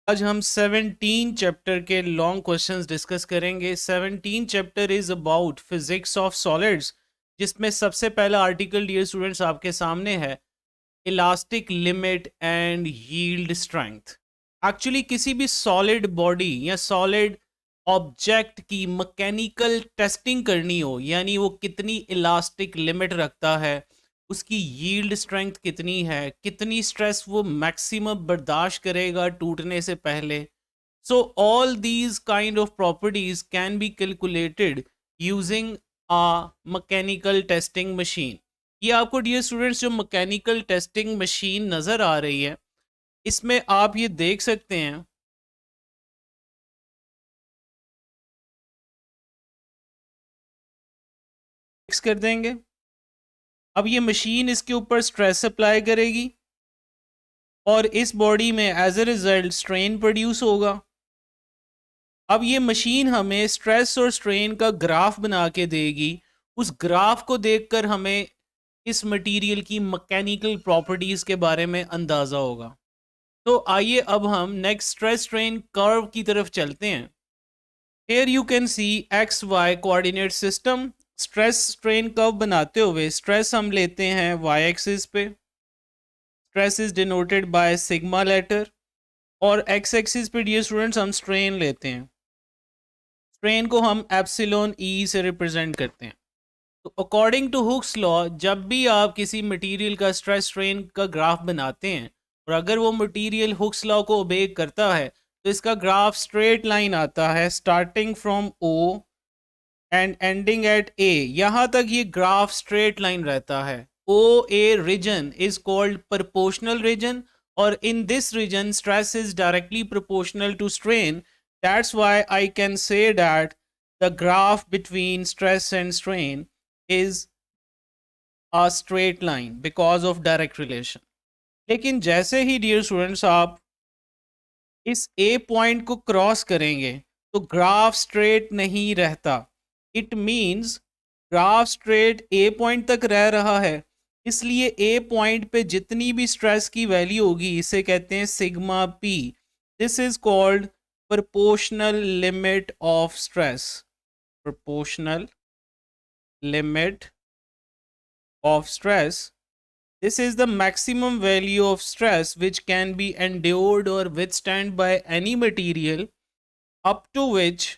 आज हम 17 चैप्टर के लॉन्ग क्वेश्चंस डिस्कस करेंगे। 17 chapter is about physics of solids, जिसमें सबसे पहला आर्टिकल डियर स्टूडेंट्स आपके सामने है, elastic limit and yield strength. Actually किसी भी सॉलिड बॉडी या सॉलिड ऑब्जेक्ट की मैकेनिकल टेस्टिंग करनी हो, यानी वो कितनी इलास्टिक लिमिट रखता है, उसकी यील्ड स्ट्रेंथ कितनी है, कितनी स्ट्रेस वो मैक्सिमम बर्दाश्त करेगा टूटने से पहले। So all these kind of properties can be calculated using a mechanical testing machine. ये आपको डियर स्टूडेंट्स जो मैकेनिकल टेस्टिंग मशीन नज़र आ रही है, इसमें आप ये देख सकते हैं, फिक्स कर देंगे। अब ये मशीन इसके ऊपर स्ट्रेस अप्लाई करेगी और इस बॉडी में as a result strain produce होगा। अब ये मशीन हमें स्ट्रेस और स्ट्रेन का ग्राफ बना के देगी। उस ग्राफ को देखकर हमें इस मटेरियल की मैकेनिकल प्रॉपर्टीज़ के बारे में अंदाज़ा होगा। तो आइए अब हम नेक्स्ट स्ट्रेस स्ट्रेन कर्व की तरफ चलते हैं। Here you can see X Y coordinate system. Stress strain curve बनाते हुए स्ट्रेस हम लेते हैं वाई एक्सिस पे, stress is denoted by sigma letter, और एक्स एक्सिस पे डियर स्टूडेंट्स हम स्ट्रेन लेते हैं। स्ट्रेन को हम एप्सिलॉन ई से रिप्रेजेंट करते हैं। तो अकॉर्डिंग टू हुक्स लॉ, जब भी आप किसी मटेरियल का स्ट्रेस स्ट्रेन का ग्राफ बनाते हैं और अगर वो मटेरियल हुक्स लॉ को ओबे करता है, तो इसका ग्राफ स्ट्रेट लाइन आता है starting from O and ending at A. यहाँ तक ये ग्राफ स्ट्रेट लाइन रहता है। O A region is called proportional region, और in this region stress is directly proportional to strain. That's why I can say that the graph between stress and strain is a straight line because of direct relation. लेकिन जैसे ही dear students आप इस ए point को cross करेंगे तो graph straight नहीं रहता। It means graph straight A point तक रह रहा है, इसलिए ए पॉइंट पे जितनी भी स्ट्रेस की वैल्यू होगी इसे कहते हैं sigma P. This is called proportional limit of stress. proportional limit of stress. This is the maximum value of stress which can be endured or withstand by any material, up to which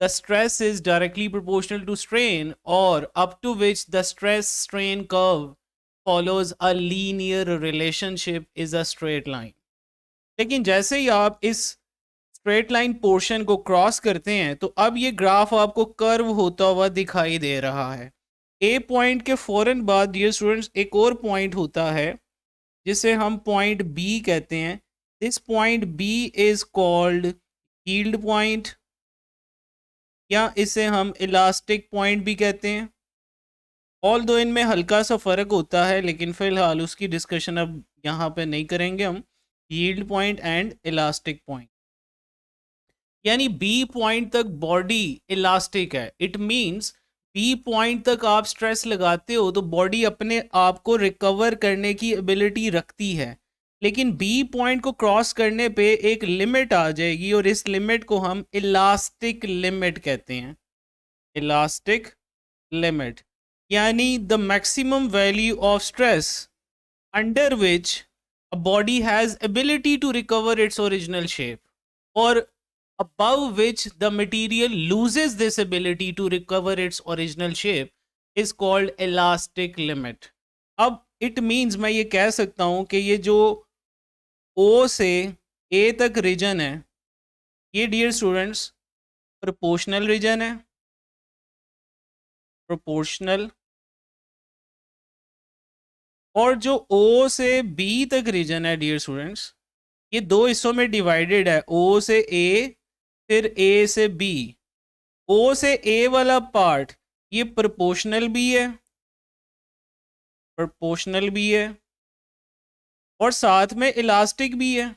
the stress is directly proportional to strain, or up to which the stress strain curve follows a linear relationship is a straight line. लेकिन जैसे ही आप इस straight line portion को cross करते हैं तो अब ये ग्राफ आपको कर्व होता हुआ दिखाई दे रहा है। ए पॉइंट के फौरन बाद डियर स्टूडेंट्स एक और पॉइंट होता है जिसे हम पॉइंट बी कहते हैं। This point B is called yield point, या इसे हम इलास्टिक पॉइंट भी कहते हैं। ऑल दो इनमें हल्का सा फ़र्क होता है, लेकिन फ़िलहाल उसकी डिस्कशन अब यहाँ पे नहीं करेंगे हम। Yield point and elastic point, यानी बी पॉइंट तक बॉडी इलास्टिक है। इट मींस बी पॉइंट तक आप स्ट्रेस लगाते हो तो बॉडी अपने आप को रिकवर करने की एबिलिटी रखती है, लेकिन बी पॉइंट को क्रॉस करने पे एक लिमिट आ जाएगी और इस लिमिट को हम इलास्टिक लिमिट कहते हैं। इलास्टिक लिमिट यानी the maximum value of stress under which a body has ability to recover its original shape, और above which the material loses this ability to recover its original shape is called elastic limit. अब it means मैं ये कह सकता हूँ कि ये जो O से A तक रीजन है, ये डियर स्टूडेंट्स प्रोपोर्शनल रीजन है। प्रोपोर्शनल। और जो O से B तक रीजन है डियर स्टूडेंट्स, ये दो हिस्सों में डिवाइडेड है, O से A फिर A से B। O से A वाला पार्ट ये प्रोपोर्शनल भी है, प्रोपोर्शनल भी है, और साथ में इलास्टिक भी है।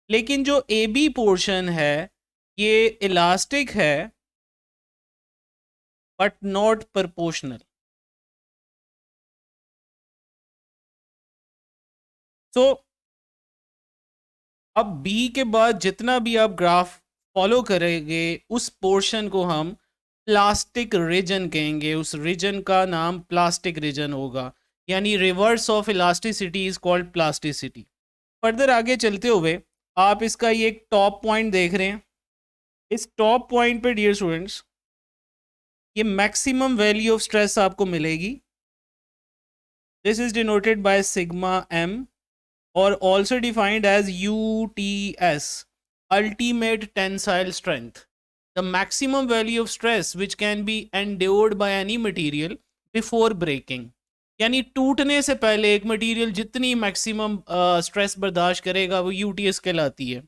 लेकिन जो ए बी पोर्शन है ये इलास्टिक है बट नॉट प्रोपोर्शनल। सो अब बी के बाद जितना भी आप ग्राफ फॉलो करेंगे उस पोर्शन को हम प्लास्टिक रीजन कहेंगे, उस रीजन का नाम प्लास्टिक रीजन होगा, यानी reverse of elasticity is called plasticity. Further आगे चलते हुए आप इसका ये एक टॉप पॉइंट देख रहे हैं। इस टॉप पॉइंट पे डियर स्टूडेंट्स ये मैक्सिमम वैल्यू ऑफ स्ट्रेस आपको मिलेगी। This is denoted by sigma M और also defined as UTS, ultimate tensile strength, the maximum value of stress which can be endured by any material before breaking। यानी टूटने से पहले एक material जितनी maximum stress बर्दाश्त करेगा वो UTS कहलाती है।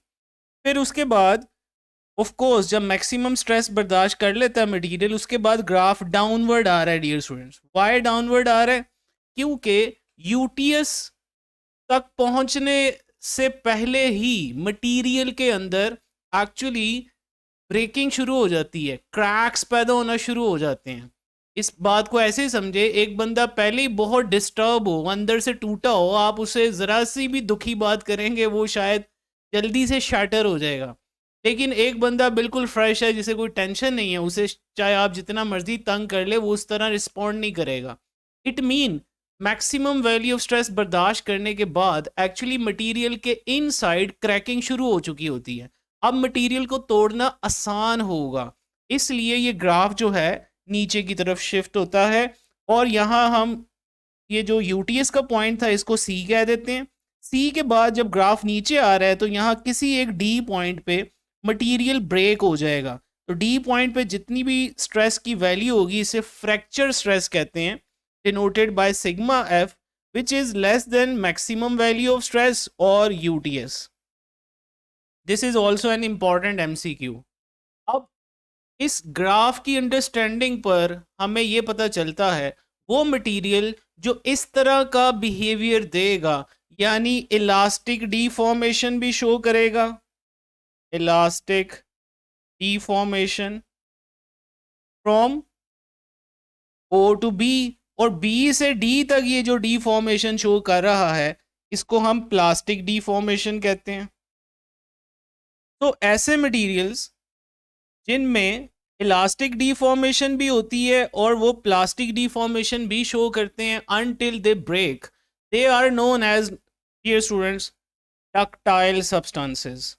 फिर उसके बाद ऑफ कोर्स जब मैक्सिमम स्ट्रेस बर्दाश्त कर लेता है मटेरियल, उसके बाद ग्राफ डाउनवर्ड आ रहा है डियर स्टूडेंट्स। वाई डाउनवर्ड आ रहा है? क्योंकि UTS तक पहुंचने से पहले ही मटेरियल के अंदर एक्चुअली ब्रेकिंग शुरू हो जाती है, क्रैक्स पैदा होना शुरू हो जाते हैं। इस बात को ऐसे समझे, एक बंदा पहले ही बहुत डिस्टर्ब हो, अंदर से टूटा हो, आप उसे ज़रा सी भी दुखी बात करेंगे वो शायद जल्दी से शैटर हो जाएगा। लेकिन एक बंदा बिल्कुल फ्रेश है, जिसे कोई टेंशन नहीं है, उसे चाहे आप जितना मर्जी तंग कर ले वो उस तरह रिस्पॉन्ड नहीं करेगा। It mean maximum value of stress बर्दाश्त करने के बाद एक्चुअली मटेरियल के इनसाइड क्रैकिंग शुरू हो चुकी होती है। अब मटेरियल को तोड़ना आसान होगा, इसलिए ये ग्राफ जो है नीचे की तरफ शिफ्ट होता है। और यहाँ हम ये जो UTS का पॉइंट था इसको C कह देते हैं। C के बाद जब ग्राफ नीचे आ रहा है तो यहाँ किसी एक D पॉइंट पे मटेरियल ब्रेक हो जाएगा। तो D पॉइंट पे जितनी भी स्ट्रेस की वैल्यू होगी इसे फ्रैक्चर स्ट्रेस कहते हैं, denoted by sigma F, which is less than maximum value of stress or UTS. This is also an important MCQ. अब इस ग्राफ की अंडरस्टैंडिंग पर हमें ये पता चलता है वो मटेरियल जो इस तरह का बिहेवियर देगा, यानी इलास्टिक डिफॉर्मेशन भी शो करेगा, elastic deformation from O to B, और B से D तक ये जो डिफॉर्मेशन शो कर रहा है इसको हम प्लास्टिक डिफॉर्मेशन कहते हैं। तो ऐसे मटेरियल्स जिनमें इलास्टिक डिफॉर्मेशन भी होती है और वो प्लास्टिक डिफॉर्मेशन भी शो करते हैं until they break, they are known as dear students ductile substances.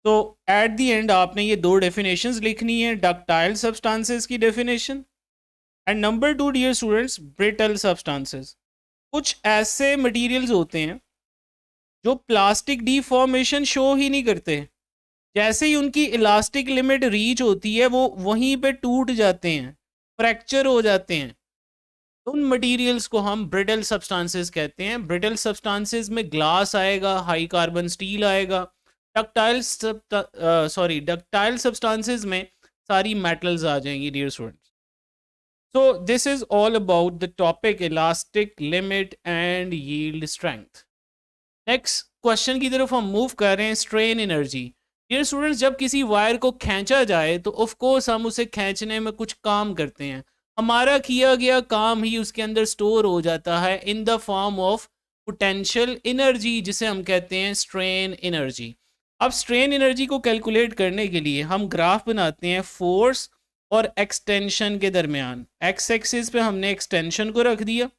तो एट द एंड आपने ये दो डेफिनेशंस लिखनी है, डक्टाइल सब्सटेंसेस की definition and number 2 dear students brittle substances. कुछ ऐसे मटेरियल्स होते हैं जो प्लास्टिक डिफॉर्मेशन शो ही नहीं करते, जैसे ही उनकी इलास्टिक लिमिट रीच होती है वो वहीं पे टूट जाते हैं, फ्रैक्चर हो जाते हैं। उन मटेरियल्स को हम ब्रिटल सब्सटेंसेस कहते हैं। ब्रिटल सब्सटेंसेस में ग्लास आएगा, हाई कार्बन स्टील आएगा। डक्टाइल सब्सटेंसेस में सारी मेटल्स आ जाएंगी dear students. So this is all about the topic elastic limit and yield strength. Next question की तरफ हम मूव कर रहे हैं, स्ट्रेन एनर्जी। डियर स्टूडेंट्स, जब किसी वायर को खींचा जाए तो ऑफ कोर्स हम उसे खींचने में कुछ काम करते हैं, हमारा किया गया काम ही उसके अंदर स्टोर हो जाता है in the form of potential energy, जिसे हम कहते हैं स्ट्रेन एनर्जी। अब स्ट्रेन एनर्जी को कैलकुलेट करने के लिए हम ग्राफ बनाते हैं फोर्स और एक्सटेंशन के दरमियान। एक्स एक्सिस पे हमने एक्सटेंशन को रख दिया।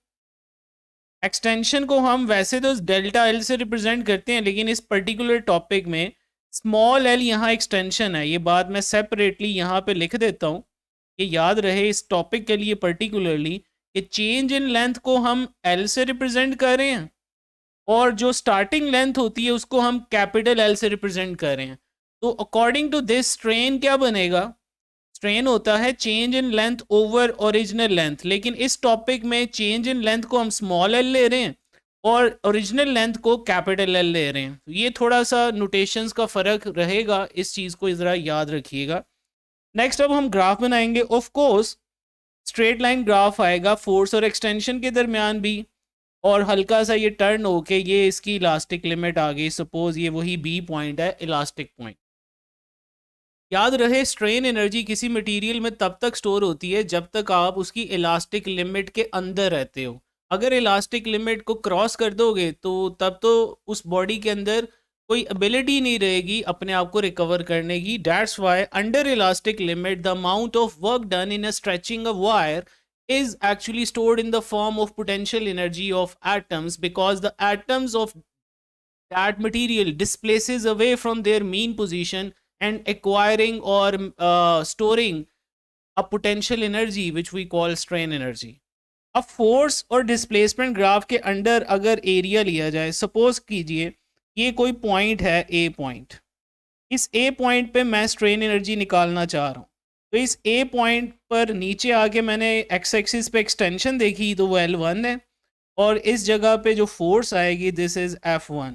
एक्सटेंशन को हम वैसे तो डेल्टा एल से रिप्रेजेंट करते हैं, लेकिन इस पर्टिकुलर टॉपिक में स्मॉल एल यहाँ एक्सटेंशन है। ये बात मैं सेपरेटली यहाँ पे लिख देता हूँ, ये याद रहे इस टॉपिक के लिए पर्टिकुलरली कि चेंज इन लेंथ को हम एल से रिप्रेजेंट कर रहे हैं और जो स्टार्टिंग लेंथ होती है उसको हम कैपिटल एल से रिप्रेजेंट कर रहे हैं। तो अकॉर्डिंग टू दिस स्ट्रेन क्या बनेगा? स्ट्रेन होता है change in length over original length, लेकिन इस टॉपिक में चेंज इन लेंथ को हम स्मॉल एल ले रहे हैं और ओरिजिनल लेंथ को कैपिटल एल ले रहे हैं। ये थोड़ा सा नोटेशंस का फ़र्क रहेगा, इस चीज़ को ज़रा याद रखिएगा। नेक्स्ट अब हम ग्राफ बनाएंगे। Of course straight line graph आएगा फोर्स और एक्सटेंशन के दरमियान भी, और हल्का सा ये टर्न होके ये इसकी इलास्टिक लिमिट आ गई। सपोज ये वही बी पॉइंट है, इलास्टिक पॉइंट। याद रहे स्ट्रेन एनर्जी किसी मटेरियल में तब तक स्टोर होती है जब तक आप उसकी इलास्टिक लिमिट के अंदर रहते हो। अगर इलास्टिक लिमिट को क्रॉस कर दोगे तो तब तो उस बॉडी के अंदर कोई एबिलिटी नहीं रहेगी अपने आप को रिकवर करने की. That's why under elastic limit the amount of work done in a stretching a wire is actually stored in the form of potential energy of atoms, because the atoms of that material displaces away from their mean position and acquiring or storing a potential energy which we call strain energy. अब force और displacement graph के under अगर area लिया जाए, suppose कीजिए ये कोई point है ए पॉइंट, इस ए पॉइंट पे मैं स्ट्रेन एनर्जी निकालना चाह रहा हूँ. तो इस ए पॉइंट पर नीचे आके मैंने एक्स एक्सिस पे एक्सटेंशन देखी तो वो L1 है, और इस जगह पे जो फोर्स आएगी दिस इज़ F1.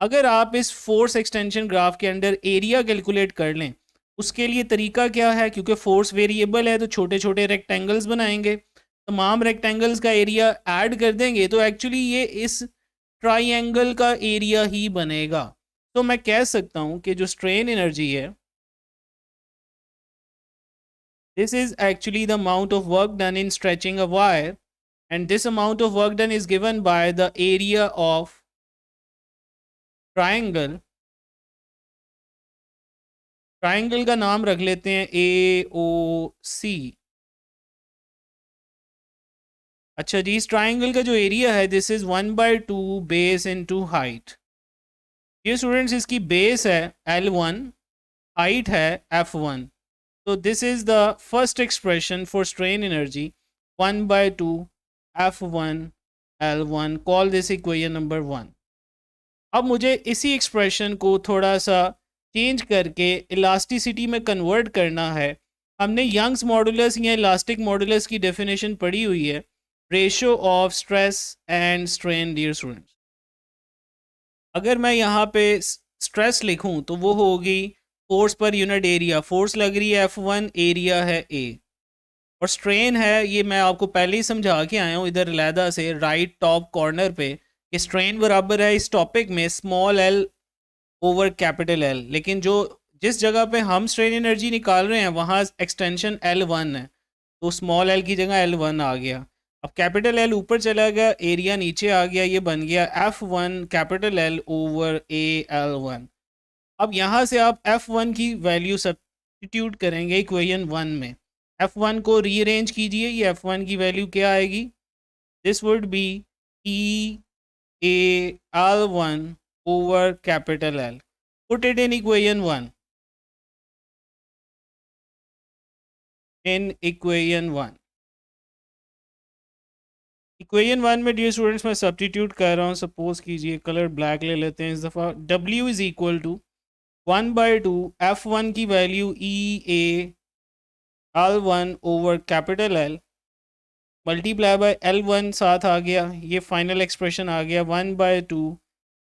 अगर आप इस फोर्स एक्सटेंशन ग्राफ के अंडर एरिया कैलकुलेट कर लें, उसके लिए तरीका क्या है, क्योंकि फोर्स वेरिएबल है तो छोटे छोटे रेक्टेंगल्स बनाएंगे, तमाम रेक्टेंगल्स का एरिया ऐड कर देंगे तो एक्चुअली ये इस ट्राइंगल का एरिया ही बनेगा. तो मैं कह सकता हूँ कि जो स्ट्रेन एनर्जी है, this is actually the amount of work done in stretching a wire, and this amount of work done is given by the area of triangle. Triangle का नाम रख लेते हैं AOC. अच्छा जी, इस ट्राइंगल का जो एरिया है this is 1/2 base into height. ये स्टूडेंट्स इसकी बेस है L1, हाइट है F1. So this is the first expression for strain energy, 1/2 F1 L1. Call this equation number 1. अब मुझे इसी एक्सप्रेशन को थोड़ा सा चेंज करके इलास्टिसिटी में कन्वर्ट करना है. हमने यंग्स मॉडुलस या इलास्टिक मॉडुलस की डेफिनेशन पढ़ी हुई है, ratio of stress and strain. Dear students, अगर मैं यहाँ पे स्ट्रेस लिखूँ तो वो होगी force per unit area. Force लग रही है F1, एरिया है A, और स्ट्रेन है, ये मैं आपको पहले ही समझा के आया हूँ इधर अलहदा से राइट टॉप कॉर्नर पे, कि स्ट्रेन बराबर है इस टॉपिक में small l over capital L. लेकिन जो जिस जगह पे हम स्ट्रेन एनर्जी निकाल रहे हैं वहाँ एक्सटेंशन L1 है, तो स्मॉल l की जगह L1 आ गया. अब कैपिटल L ऊपर चला गया, एरिया नीचे आ गया, ये बन गया F1 capital L over L1. अब यहाँ से आप F1 की वैल्यू सब्स्टिट्यूट करेंगे इक्वेशन 1 में. F1 को रीअरेंज कीजिए, ये F1 की वैल्यू क्या आएगी, this would B EAL1 over capital L. Put it in equation 1. In equation 1 में डियर स्टूडेंट्स मैं सब्स्टिट्यूट कर रहा हूँ. सपोज कीजिए कलर ब्लैक ले लेते हैं इस दफ़ा. W is equal to 1/2 F1 की value EAL1 over capital L multiply by L1 साथ आ गया, ये फाइनल एक्सप्रेशन आ गया 1/2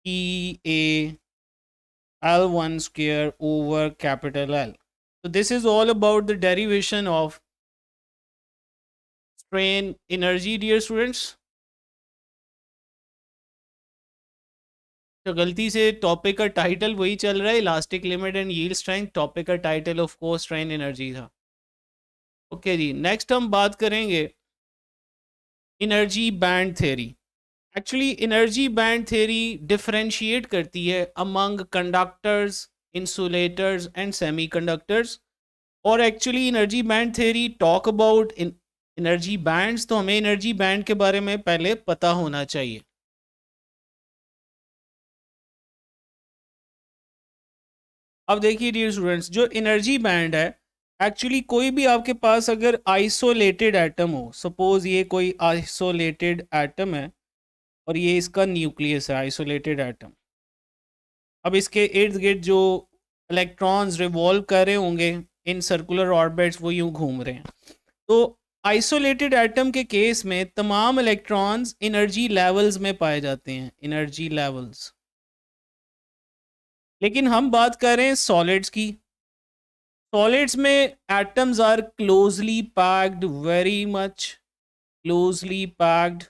EAL1 square over capital L. So this is all about the derivation of strain energy, dear students. तो गलती से topic का title वही चल रहा है, elastic limit and yield strength. Topic का title of course strain energy था. ओके जी, नेक्स्ट हम बात करेंगे energy band theory. Actually energy band theory differentiate करती है among conductors, insulators and semiconductors. और actually energy band theory talk about energy bands, तो हमें एनर्जी बैंड के बारे में पहले पता होना चाहिए. अब देखिए डियर स्टूडेंट्स, जो एनर्जी बैंड है एक्चुअली कोई भी आपके पास अगर आइसोलेटेड एटम हो, सपोज ये कोई आइसोलेटेड एटम है और ये इसका न्यूक्लियस है, आइसोलेटेड एटम. अब इसके इर्द गिर्द जो इलेक्ट्रॉन्स रिवॉल्व कर रहे होंगे इन सर्कुलर ऑर्बिट्स, वो यूं घूम रहे हैं. तो आइसोलेटेड एटम के केस में तमाम इलेक्ट्रॉन्स एनर्जी लेवल्स में पाए जाते हैं, एनर्जी लेवल्स. लेकिन हम बात कर रहे हैं सॉलिड्स की. सॉलिड्स में atoms are closely packed, very much closely packed.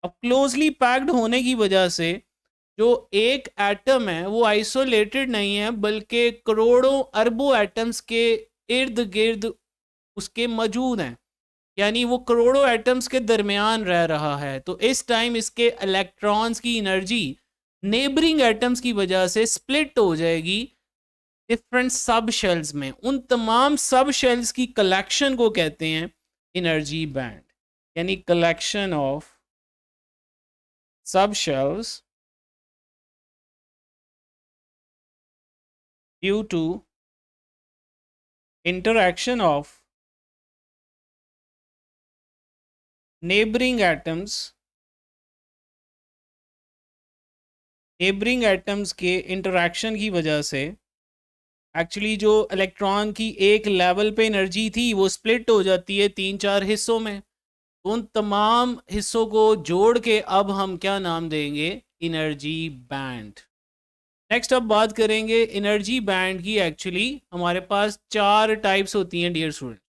अब क्लोजली पैक्ड होने की वजह से जो एक एटम है वो आइसोलेटेड नहीं है, बल्कि करोड़ों अरबों एटम्स के इर्द गिर्द उसके मौजूद हैं. यानी वो करोड़ों एटम्स के दरमियान रह रहा है, तो इस टाइम इसके इलेक्ट्रॉन्स की एनर्जी नेबरिंग एटम्स की वजह से स्प्लिट हो जाएगी डिफरेंट सब शेल्स में। उन तमाम सब शेल्स की कलेक्शन को कहते हैं एनर्जी बैंड, यानी collection of sub shells due to interaction of neighboring atoms के इंटरेक्शन की वजह से एक्चुअली जो इलेक्ट्रॉन की एक लेवल पे एनर्जी थी वो स्प्लिट हो जाती है 3-4 हिस्सों में। उन तमाम हिस्सों को जोड़ के अब हम क्या नाम देंगे, एनर्जी बैंड। नेक्स्ट अब बात करेंगे एनर्जी बैंड की। एक्चुअली हमारे पास 4 टाइप्स होती हैं डियर स्टूडेंट।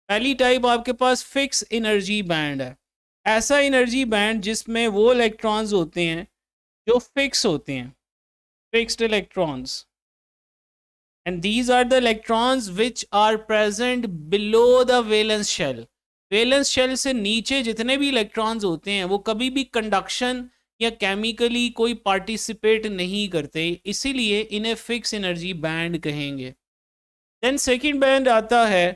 पहली टाइप आपके पास फिक्स एनर्जी बैंड है। ऐसा एनर्जी बैंड जिसमें वो इलेक्ट्रॉन्स होते हैं जो फिक्स होते हैं, fixed electrons, and these are the electrons which are present below the valence shell. Valence shell से नीचे जितने भी इलेक्ट्रॉन्स होते हैं वो कभी भी कंडक्शन या केमिकली कोई पार्टिसिपेट नहीं करते, इसीलिए इन्हें फिक्स एनर्जी बैंड कहेंगे। देन सेकंड बैंड आता है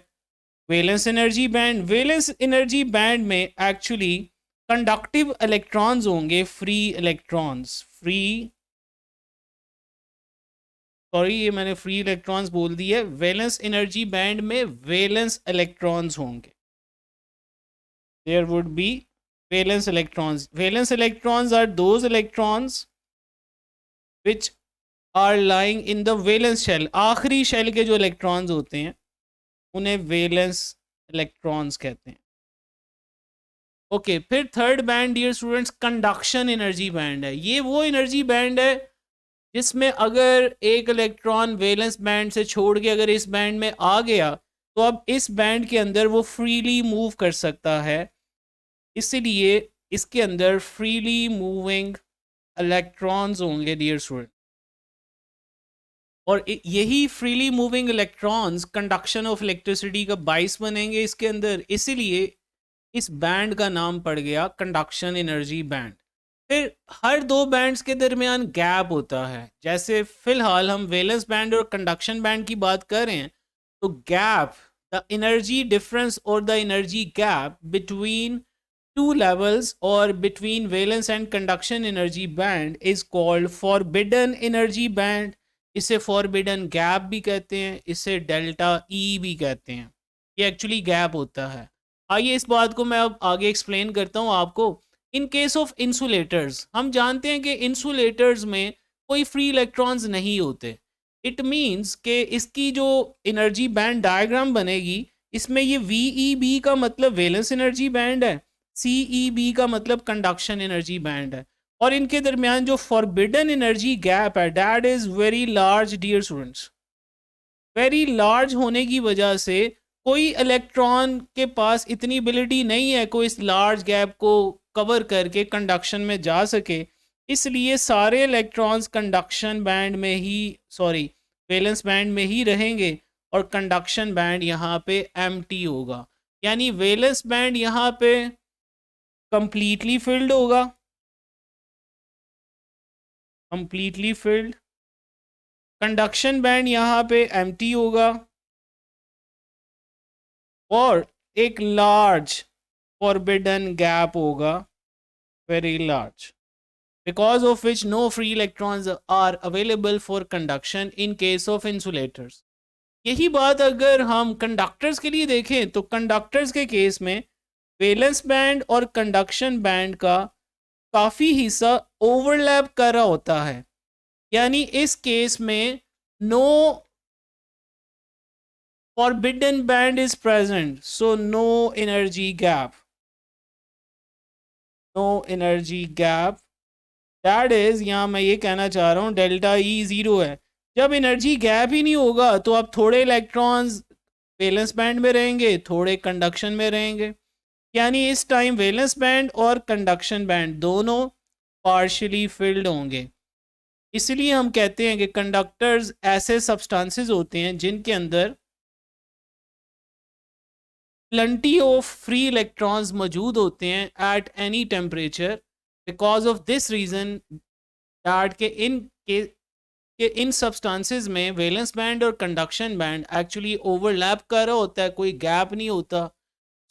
valence energy band. Valence energy band में एक्चुअली कंडक्टिव इलेक्ट्रॉन्स होंगे, फ्री इलेक्ट्रॉन्स, ये मैंने फ्री इलेक्ट्रॉन्स बोल दिए। वैलेंस एनर्जी बैंड में वैलेंस इलेक्ट्रॉन्स होंगे, there would be valence electrons. Valence electrons are those electrons which are lying in the valence shell. आखिरी shell के जो इलेक्ट्रॉन्स होते हैं उन्हें वैलेंस इलेक्ट्रॉन्स कहते हैं। ओके, फिर third band dear students conduction energy band है। ये वो एनर्जी बैंड है जिसमें अगर एक इलेक्ट्रॉन वैलेंस बैंड से छोड़ के अगर इस बैंड में आ गया तो अब इस बैंड के अंदर वो फ्रीली मूव कर सकता है, इसीलिए इसके अंदर फ्रीली मूविंग इलेक्ट्रॉन्स होंगे डियर स्टूडेंट। और यही freely moving electrons conduction of electricity का बाइस बनेंगे इसके अंदर, इसीलिए इस बैंड का नाम पड़ गया कंडक्शन एनर्जी बैंड। फिर हर दो बैंड्स के दरमियान गैप होता है। जैसे फिलहाल हम वैलेंस बैंड और कंडक्शन बैंड की बात कर रहे हैं, तो गैप, द एनर्जी डिफरेंस और the energy gap between two levels और between valence and conduction energy band is called forbidden energy band. इसे फॉरबिडन गैप भी कहते हैं, इसे डेल्टा ई भी कहते हैं। ये एक्चुअली गैप होता है। आइए इस बात को मैं अब आगे एक्सप्लेन करता हूँ आपको। इन केस ऑफ इंसुलेटर्स, हम जानते हैं कि इंसुलेटर्स में कोई फ्री इलेक्ट्रॉन्स नहीं होते। इट मीन्स कि इसकी जो एनर्जी बैंड डायग्राम बनेगी, इसमें ये VEB का मतलब वैलेंस एनर्जी बैंड है, CEB का मतलब कंडक्शन एनर्जी बैंड है, और इनके दरमियान जो फॉरबिडन एनर्जी गैप है that is very large dear students. Very large होने की वजह से कोई इलेक्ट्रॉन के पास इतनी एबिलिटी नहीं है कोई इस लार्ज गैप को कवर करके कंडक्शन में जा सके, इसलिए सारे इलेक्ट्रॉन्स कंडक्शन बैंड में ही, वैलेंस बैंड में ही रहेंगे और कंडक्शन बैंड यहाँ पे एम्प्टी होगा। यानी वैलेंस बैंड यहाँ पे कंप्लीटली फिल्ड होगा, कंप्लीटली फिल्ड। कंडक्शन बैंड यहाँ पे एम्प्टी होगा और एक लार्ज फॉरबिडन गैप होगा, very large, because of which no free electrons are available for conduction in case of insulators। यही बात अगर हम कंडक्टर्स के लिए देखें तो कंडक्टर्स के केस में वैलेंस बैंड और कंडक्शन बैंड का काफ़ी हिस्सा ओवरलैप कर रहा होता है, यानी इस केस में no forbidden band is present, so no energy gap, no energy gap, that is, यहाँ मैं ये कहना चाह रहा हूँ डेल्टा ई ज़ीरो है। जब एनर्जी गैप ही नहीं होगा तो अब थोड़े इलेक्ट्रॉन्स वैलेंस बैंड में रहेंगे, थोड़े कंडक्शन में रहेंगे, यानी इस टाइम वैलेंस बैंड और कंडक्शन बैंड दोनों पार्शियली फिल्ड होंगे। इसलिए हम कहते हैं कि कंडक्टर्स ऐसे सब्सटेंसेस होते हैं जिनके अंदर प्लेंटी ऑफ फ्री इलेक्ट्रॉन्स मौजूद होते हैं at any temperature, because of this reason that के इन सब्सटेंसेस में वैलेंस बैंड और कंडक्शन बैंड एक्चुअली ओवरलैप कर रहा होता है, कोई गैप नहीं होता।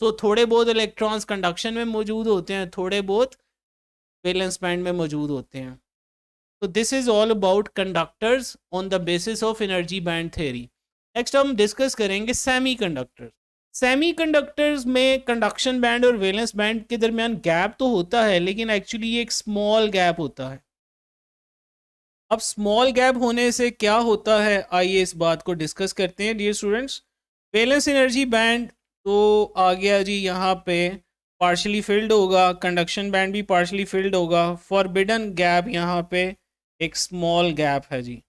तो थोड़े बहुत इलेक्ट्रॉन्स कंडक्शन में मौजूद होते हैं, थोड़े बहुत वैलेंस बैंड में मौजूद होते हैं। तो this is all about conductors on the basis of energy band theory. Next हम डिस्कस करेंगे सेमीकंडक्टर्स। सेमीकंडक्टर्स में कंडक्शन बैंड और वैलेंस बैंड के दरमियान गैप तो होता है, लेकिन एक्चुअली ये एक स्मॉल गैप होता है। अब स्मॉल गैप होने से क्या होता है, आइए इस बात को डिस्कस करते हैं dear students. Valence energy band तो आ गया जी, यहाँ पे पार्शली फिल्ड होगा, कंडक्शन बैंड भी पार्शली फिल्ड होगा। फॉरबिडन गैप यहाँ पे एक स्मॉल गैप है जी।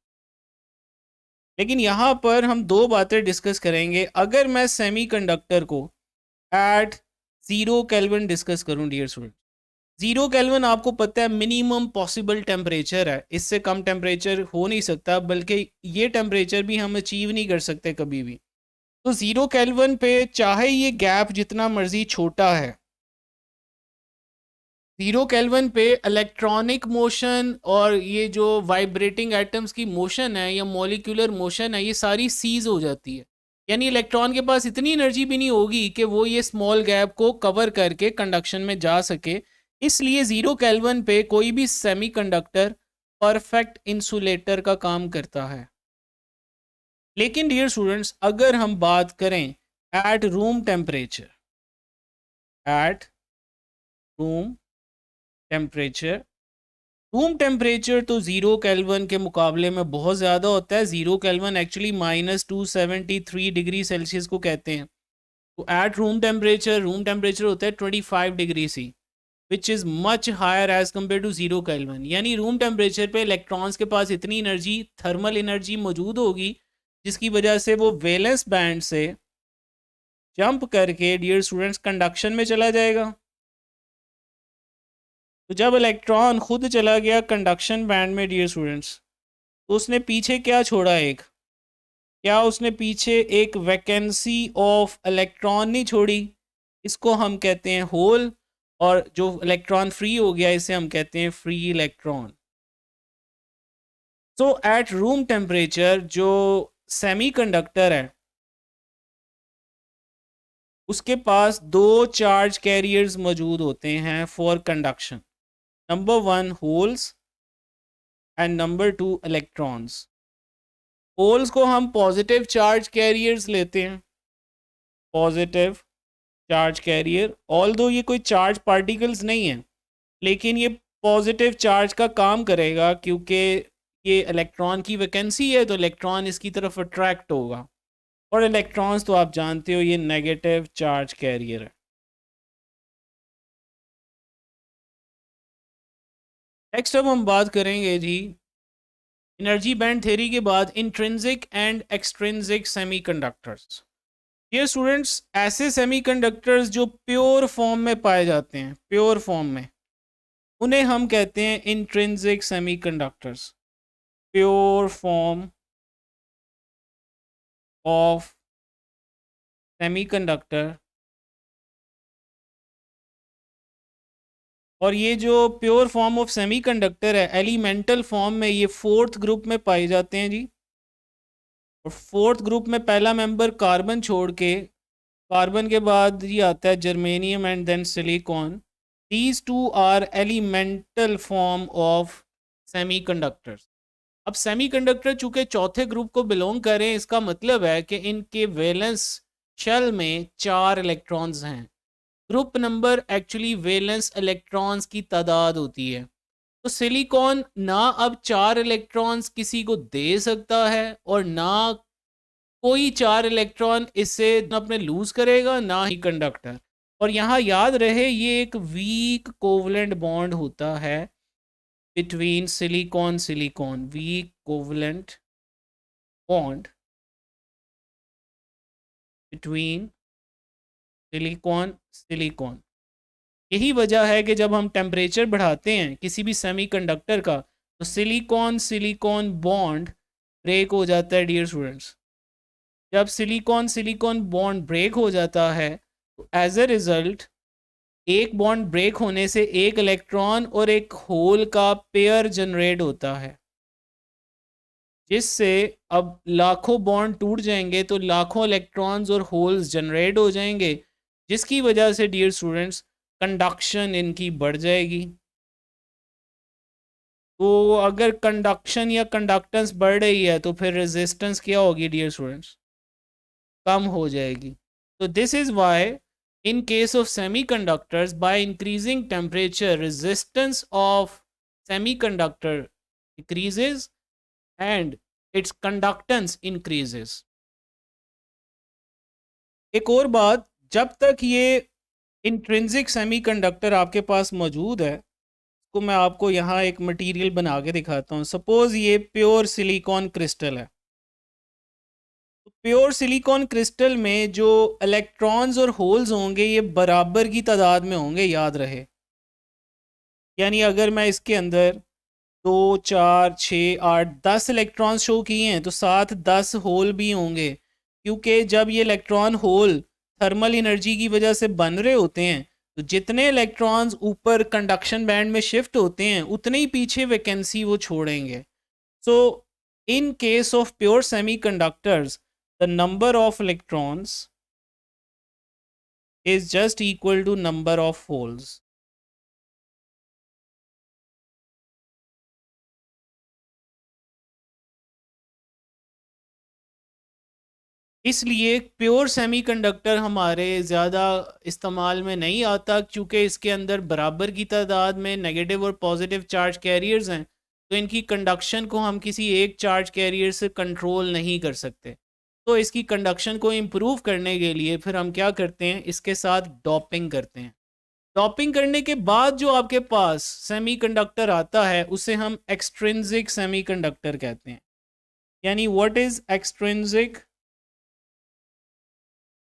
लेकिन यहाँ पर हम दो बातें डिस्कस करेंगे। अगर मैं सेमीकंडक्टर को एट 0 केल्विन डिस्कस करूँ डियर स्टूडेंट, 0 केल्विन आपको पता है मिनिमम पॉसिबल टेम्परेचर है, इससे कम टेम्परेचर हो नहीं सकता, बल्कि ये टेम्परेचर भी हम अचीव नहीं कर सकते कभी भी। तो 0 केल्विन पे चाहे ये गैप जितना मर्जी छोटा है, 0 केल्विन पे इलेक्ट्रॉनिक मोशन और ये जो वाइब्रेटिंग एटम्स की मोशन है या मॉलिक्यूलर मोशन है, ये सारी सीज हो जाती है। यानी इलेक्ट्रॉन के पास इतनी एनर्जी भी नहीं होगी कि वो ये स्मॉल गैप को कवर करके कंडक्शन में जा सके। इसलिए 0 केल्विन पे कोई भी सेमीकंडक्टर परफेक्ट इंसुलेटर का काम करता है। लेकिन डियर स्टूडेंट्स, अगर हम बात करें at room temperature, at room temperature, room temperature तो 0 केल्विन के मुकाबले में बहुत ज़्यादा होता है। 0 केल्विन एक्चुअली -273 डिग्री सेल्सियस को कहते हैं। तो एट रूम टेम्परेचर होता है 25 degree C, which is much higher as compared to 0 Kelvin. यानी रूम टेम्परेचर पे इलेक्ट्रॉन्स के पास इतनी एनर्जी, थर्मल एनर्जी मौजूद होगी, जिसकी वजह से वो वैलेंस बैंड से जंप करके डियर स्टूडेंट्स कंडक्शन में चला जाएगा। तो जब इलेक्ट्रॉन खुद चला गया कंडक्शन बैंड में डियर स्टूडेंट्स, तो उसने पीछे क्या छोड़ा, क्या उसने पीछे एक वैकेंसी ऑफ इलेक्ट्रॉन नहीं छोड़ी। इसको हम कहते हैं होल, और जो इलेक्ट्रॉन फ्री हो गया इसे हम कहते हैं free electron. So at room temperature जो सेमीकंडक्टर है उसके पास दो चार्ज कैरियर्स मौजूद होते हैं for conduction. Number 1 holes and number 2 electrons. Holes को हम पॉजिटिव चार्ज कैरियर्स लेते हैं, पॉजिटिव चार्ज कैरियर। ऑल्दो ये कोई चार्ज पार्टिकल्स नहीं है, लेकिन ये पॉजिटिव चार्ज का काम करेगा, क्योंकि ये इलेक्ट्रॉन की वैकेंसी है तो इलेक्ट्रॉन इसकी तरफ अट्रैक्ट होगा। और इलेक्ट्रॉन्स तो आप जानते हो ये नेगेटिव चार्ज कैरियर है। नेक्स्ट अब हम बात करेंगे जी एनर्जी बैंड थ्योरी के बाद इंट्रिंसिक एंड एक्सट्रिंसिक सेमीकंडक्टर्स। ये स्टूडेंट्स ऐसे सेमीकंडक्टर्स जो प्योर फॉर्म में पाए जाते हैं, प्योर फॉर्म में, उन्हें हम कहते हैं intrinsic semiconductors. Pure form of semiconductor. और ये जो प्योर फॉर्म ऑफ सेमीकंडक्टर है, एलिमेंटल फॉर्म में ये 4th ग्रुप में पाए जाते हैं जी। और 4th ग्रुप में पहला मेंबर कार्बन छोड़ के, कार्बन के बाद ये आता है germanium and then silicon. These two are elemental form of semiconductors. अब सेमीकंडक्टर चूंकि चौथे ग्रुप को बिलोंग करें, इसका मतलब है कि इनके वैलेंस शेल में 4 इलेक्ट्रॉन्स हैं। Group number actually valence electrons की तादाद होती है। तो सिलिकॉन ना अब 4 इलेक्ट्रॉन्स किसी को दे सकता है, और ना कोई 4 इलेक्ट्रॉन इससे अपने लूज करेगा, ना ही कंडक्टर। और यहाँ याद रहे ये एक वीक कोवलेंट बॉन्ड होता है between silicon silicon, weak covalent bond between silicon silicon. यही वजह है कि जब हम टेम्परेचर बढ़ाते हैं किसी भी सेमीकंडक्टर का, तो सिलिकॉन सिलिकॉन बॉन्ड ब्रेक हो जाता है डियर स्टूडेंट्स। जब सिलिकॉन सिलिकॉन बॉन्ड ब्रेक हो जाता है एज ए रिजल्ट एक बॉन्ड ब्रेक होने से एक इलेक्ट्रॉन और एक होल का पेयर जनरेट होता है, जिससे अब लाखों बॉन्ड टूट जाएंगे तो लाखों इलेक्ट्रॉन्स और होल्स जनरेट हो जाएंगे, जिसकी वजह से डियर स्टूडेंट्स कंडक्शन इनकी बढ़ जाएगी। तो अगर कंडक्शन या कंडक्टेंस बढ़ रही है तो फिर रेजिस्टेंस क्या होगी डियर स्टूडेंट्स? कम हो जाएगी। तो this is why in case of semiconductors, by increasing temperature, resistance of semiconductor decreases and its conductance increases. एक और बात, जब तक ये इंट्रिंसिक सेमीकंडक्टर आपके पास मौजूद है, तो मैं आपको यहाँ एक मटेरियल बना के दिखाता हूँ। सपोज ये प्योर सिलिकॉन क्रिस्टल है। प्योर सिलिकॉन क्रिस्टल में जो इलेक्ट्रॉन्स और होल्स होंगे ये बराबर की तादाद में होंगे, याद रहे। यानी अगर मैं इसके अंदर 2, 4, 6, 8, 10 इलेक्ट्रॉन शो किए हैं तो साथ 10 होल भी होंगे, क्योंकि जब ये इलेक्ट्रॉन होल थर्मल एनर्जी की वजह से बन रहे होते हैं तो जितने इलेक्ट्रॉन्स ऊपर कंडक्शन बैंड में शिफ्ट होते हैं उतने ही पीछे वैकेंसी वो छोड़ेंगे। So in case of pure semiconductors the number of electrons is just equal to number of holes. इसलिए प्योर सेमीकंडक्टर हमारे ज़्यादा इस्तेमाल में नहीं आता, क्योंकि इसके अंदर बराबर की तादाद में नेगेटिव और पॉजिटिव चार्ज कैरियर्स हैं, तो इनकी कंडक्शन को हम किसी एक चार्ज कैरियर से कंट्रोल नहीं कर सकते। तो इसकी कंडक्शन को इम्प्रूव करने के लिए फिर हम क्या करते हैं, इसके साथ डॉपिंग करते हैं। डॉपिंग करने के बाद जो आपके पास सेमीकंडक्टर आता है उसे हम एक्सट्रिंसिक सेमीकंडक्टर कहते हैं। यानी व्हाट इज एक्सट्रिंसिक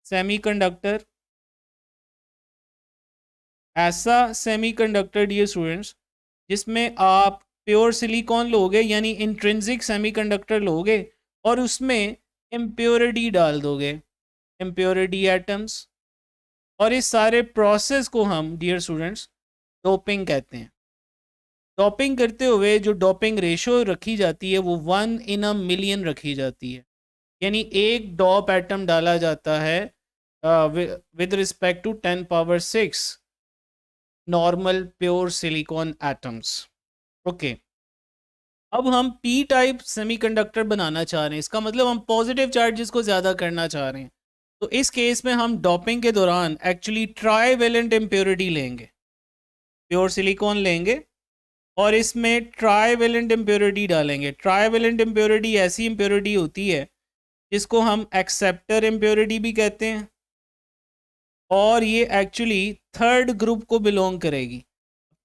सेमीकंडक्टर? ऐसा सेमीकंडक्टर डियर स्टूडेंट्स जिसमें आप प्योर सिलिकॉन लोगे, यानी इंट्रिंसिक सेमीकंडक्टर लोगे और उसमें इम्प्योरिटी डाल दोगे, इम्प्योरिटी एटम्स, और इस सारे प्रोसेस को हम डियर स्टूडेंट्स डोपिंग कहते हैं। डोपिंग करते हुए जो डोपिंग रेशो रखी जाती है वो 1 in a million रखी जाती है, यानी एक डॉप एटम डाला जाता है with respect to 10⁻⁶ normal pure silicon atoms. Okay, अब हम पी टाइप सेमीकंडक्टर बनाना चाह रहे हैं, इसका मतलब हम पॉजिटिव चार्जेस को ज़्यादा करना चाह रहे हैं। तो इस केस में हम डॉपिंग के दौरान एक्चुअली ट्राईवेलेंट इम्प्योरिटी लेंगे, प्योर सिलिकॉन लेंगे और इसमें ट्राईवेलेंट इम्प्योरिटी डालेंगे। ट्राईवेलेंट इम्प्योरिटी ऐसी इम्प्योरिटी होती है जिसको हम एक्सेप्टर इम्प्योरिटी भी कहते हैं, और ये एक्चुअली थर्ड ग्रुप को बिलोंग करेगी।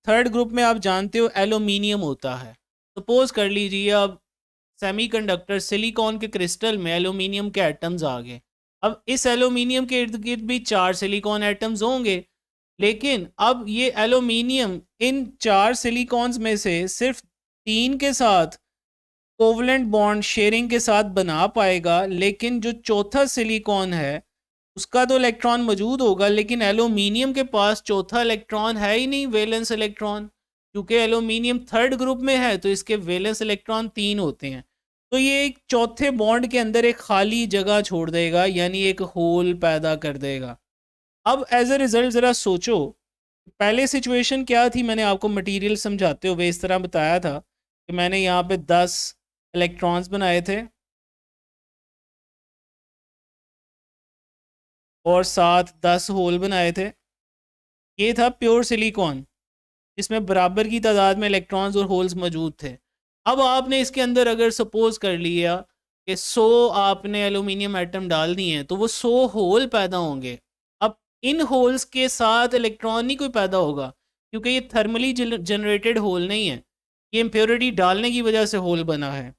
थर्ड ग्रुप में आप जानते हो एल्यूमिनियम होता है। सपोज कर लीजिए अब सेमीकंडक्टर सिलिकॉन के क्रिस्टल में एल्यूमिनियम के एटम्स आ गए। अब इस एल्यूमिनियम के इर्द गिर्द भी 4 सिलिकॉन एटम्स होंगे, लेकिन अब ये एल्यूमिनियम इन 4 सिलिकॉन्स में से सिर्फ 3 के साथ कोवलेंट बॉन्ड शेयरिंग के साथ बना पाएगा, लेकिन जो चौथा सिलिकॉन है उसका तो इलेक्ट्रॉन मौजूद होगा, लेकिन एल्यूमिनियम के पास चौथा इलेक्ट्रॉन है ही नहीं, वैलेंस इलेक्ट्रॉन। क्योंकि एल्यूमिनियम थर्ड ग्रुप में है तो इसके वैलेंस इलेक्ट्रॉन 3 होते हैं, तो ये एक चौथे बॉन्ड के अंदर एक खाली जगह छोड़ देगा, यानी एक होल पैदा कर देगा। अब एज ए रिजल्ट ज़रा सोचो, पहले सिचुएशन क्या थी? मैंने आपको मटेरियल समझाते हुए इस तरह बताया था कि मैंने यहाँ पे 10 इलेक्ट्रॉन्स बनाए थे और साथ 10 होल बनाए थे। ये था प्योर सिलिकॉन जिसमें बराबर की तादाद में इलेक्ट्रॉन्स और होल्स मौजूद थे। अब आपने इसके अंदर अगर सपोज कर लिया कि 100 आपने एल्यूमिनियम एटम डाल दिए हैं तो वो 100 होल पैदा होंगे। अब इन होल्स के साथ इलेक्ट्रॉन नहीं कोई पैदा होगा, क्योंकि ये थर्मली जनरेटेड होल नहीं है, ये इम्प्योरिटी डालने की वजह से होल बना है।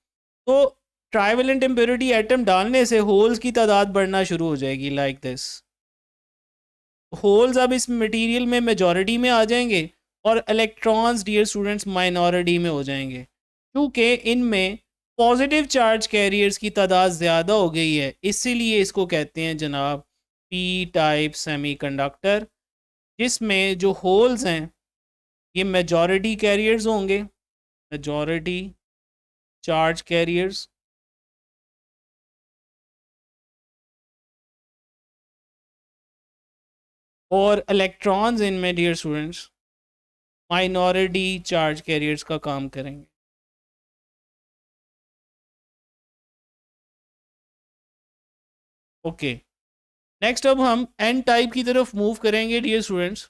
तो ट्राईवेलेंट इम्प्योरिटी एटम डालने से होल्स की तादाद बढ़ना शुरू हो जाएगी, लाइक दिस। होल्स अब इस मटेरियल में मेजॉरिटी में आ जाएंगे और इलेक्ट्रॉन्स डियर स्टूडेंट्स माइनॉरिटी में हो जाएंगे, क्योंकि इनमें पॉजिटिव चार्ज कैरियर्स की तादाद ज़्यादा हो गई है। इसीलिए इसको कहते हैं जनाब पी टाइप सेमीकंडक्टर, जिसमें जो होल्स हैं ये मेजॉरिटी कैरियर्स होंगे, मेजॉरिटी चार्ज कैरियर्स, और इलेक्ट्रॉन्स इनमें dear students minority charge carriers का काम करेंगे। ओके, नेक्स्ट अब हम एन टाइप की तरफ मूव करेंगे डियर स्टूडेंट्स।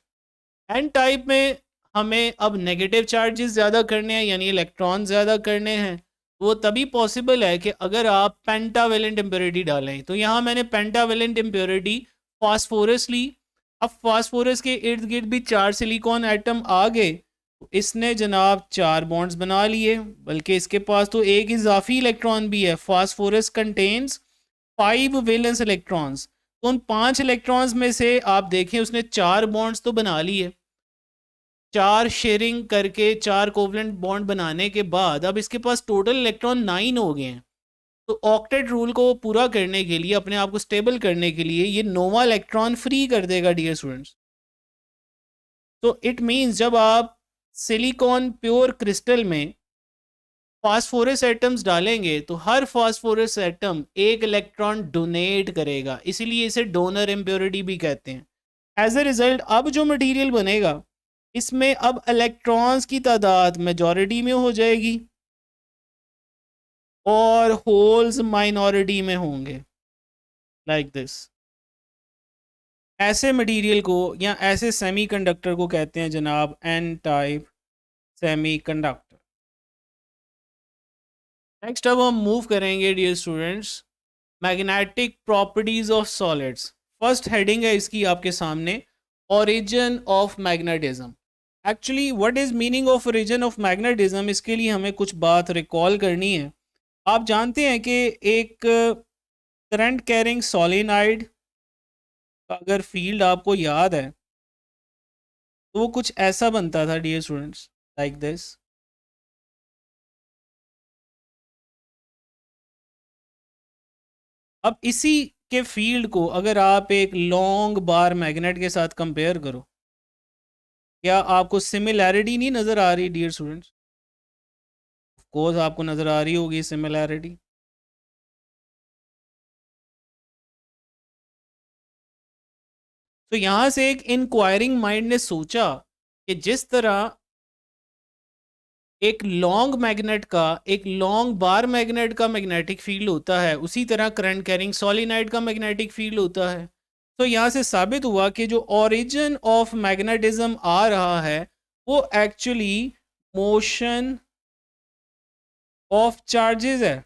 एन टाइप में हमें अब नेगेटिव चार्जेस ज़्यादा करने हैं, यानी इलेक्ट्रॉन ज़्यादा करने हैं। वो तभी पॉसिबल है कि अगर आप पेंटावेलेंट इम्प्योरिटी डालें। तो यहाँ मैंने पेंटावेलेंट इम्प्योरिटी फास्फोरस ली। अब फास्फोरस के इर्द गिर्द भी 4 सिलिकॉन एटम आ गए, तो इसने जनाब 4 बॉन्ड्स बना लिए, बल्कि इसके पास तो एक इजाफी इलेक्ट्रॉन भी है। फास्फोरस कंटेन्स 5 वैलेंस इलेक्ट्रॉन्स, तो उन 5 इलेक्ट्रॉन्स में से आप देखें उसने 4 बॉन्ड्स तो बना लिए। 4 शेयरिंग करके 4 कोवलेंट बॉन्ड बनाने के बाद अब इसके पास टोटल इलेक्ट्रॉन 9 हो गए हैं। तो ऑक्टेट रूल को पूरा करने के लिए, अपने आप को स्टेबल करने के लिए, ये नोवा इलेक्ट्रॉन फ्री कर देगा डियर स्टूडेंट्स। तो इट मीन्स जब आप सिलिकॉन प्योर क्रिस्टल में फास्फोरस एटम्स डालेंगे तो हर फास्फोरस एटम एक इलेक्ट्रॉन डोनेट करेगा, इसीलिए इसे डोनर इम्प्योरिटी भी कहते हैं। एज ए रिजल्ट अब जो मटेरियल बनेगा इसमें अब इलेक्ट्रॉन्स की तादाद मेजॉरिटी में हो जाएगी और होल्स माइनॉरिटी में होंगे, लाइक दिस। ऐसे मटेरियल को या ऐसे सेमीकंडक्टर को कहते हैं जनाब एन टाइप सेमीकंडक्टर। नेक्स्ट अब हम मूव करेंगे dear students magnetic properties of solids. First heading है इसकी आपके सामने, origin of magnetism. Actually what is meaning of origin of magnetism, इसके लिए हमें कुछ बात रिकॉल करनी है। आप जानते हैं कि एक करंट कैरिंग सोलेनॉइड का अगर फील्ड आपको याद है तो वो कुछ ऐसा बनता था डियर स्टूडेंट्स, लाइक दिस। अब इसी के फील्ड को अगर आप एक लॉन्ग बार मैग्नेट के साथ कंपेयर करो, क्या आपको सिमिलैरिटी नहीं नज़र आ रही डियर स्टूडेंट्स? ऑफ कोर्स आपको नज़र आ रही होगी सिमिलैरिटी। तो यहाँ से एक इंक्वायरिंग माइंड ने सोचा कि जिस तरह एक लॉन्ग मैग्नेट का, एक लॉन्ग बार मैग्नेट का मैग्नेटिक फील्ड होता है, उसी तरह करंट कैरिंग सोलेनॉइड का मैग्नेटिक फील्ड होता है। तो यहाँ से साबित हुआ कि जो ओरिजिन ऑफ मैग्नेटिज्म आ रहा है वो एक्चुअली मोशन ऑफ चार्जेस है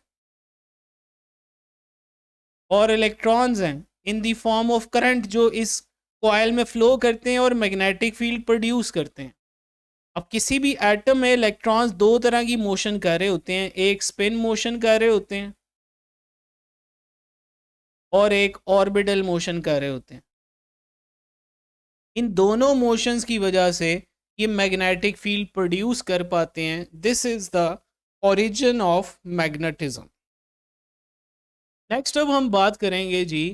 और इलेक्ट्रॉन्स हैं in the form of current, जो इस कॉइल में फ्लो करते हैं और मैग्नेटिक फील्ड प्रोड्यूस करते हैं। अब किसी भी एटम में इलेक्ट्रॉन्स दो तरह की मोशन कर रहे होते हैं, एक स्पिन मोशन कर रहे होते हैं और एक ऑर्बिटल मोशन कर रहे होते हैं। इन दोनों मोशंस की वजह से ये मैग्नेटिक फील्ड प्रोड्यूस कर पाते हैं। This is the origin of magnetism. Next अब हम बात करेंगे जी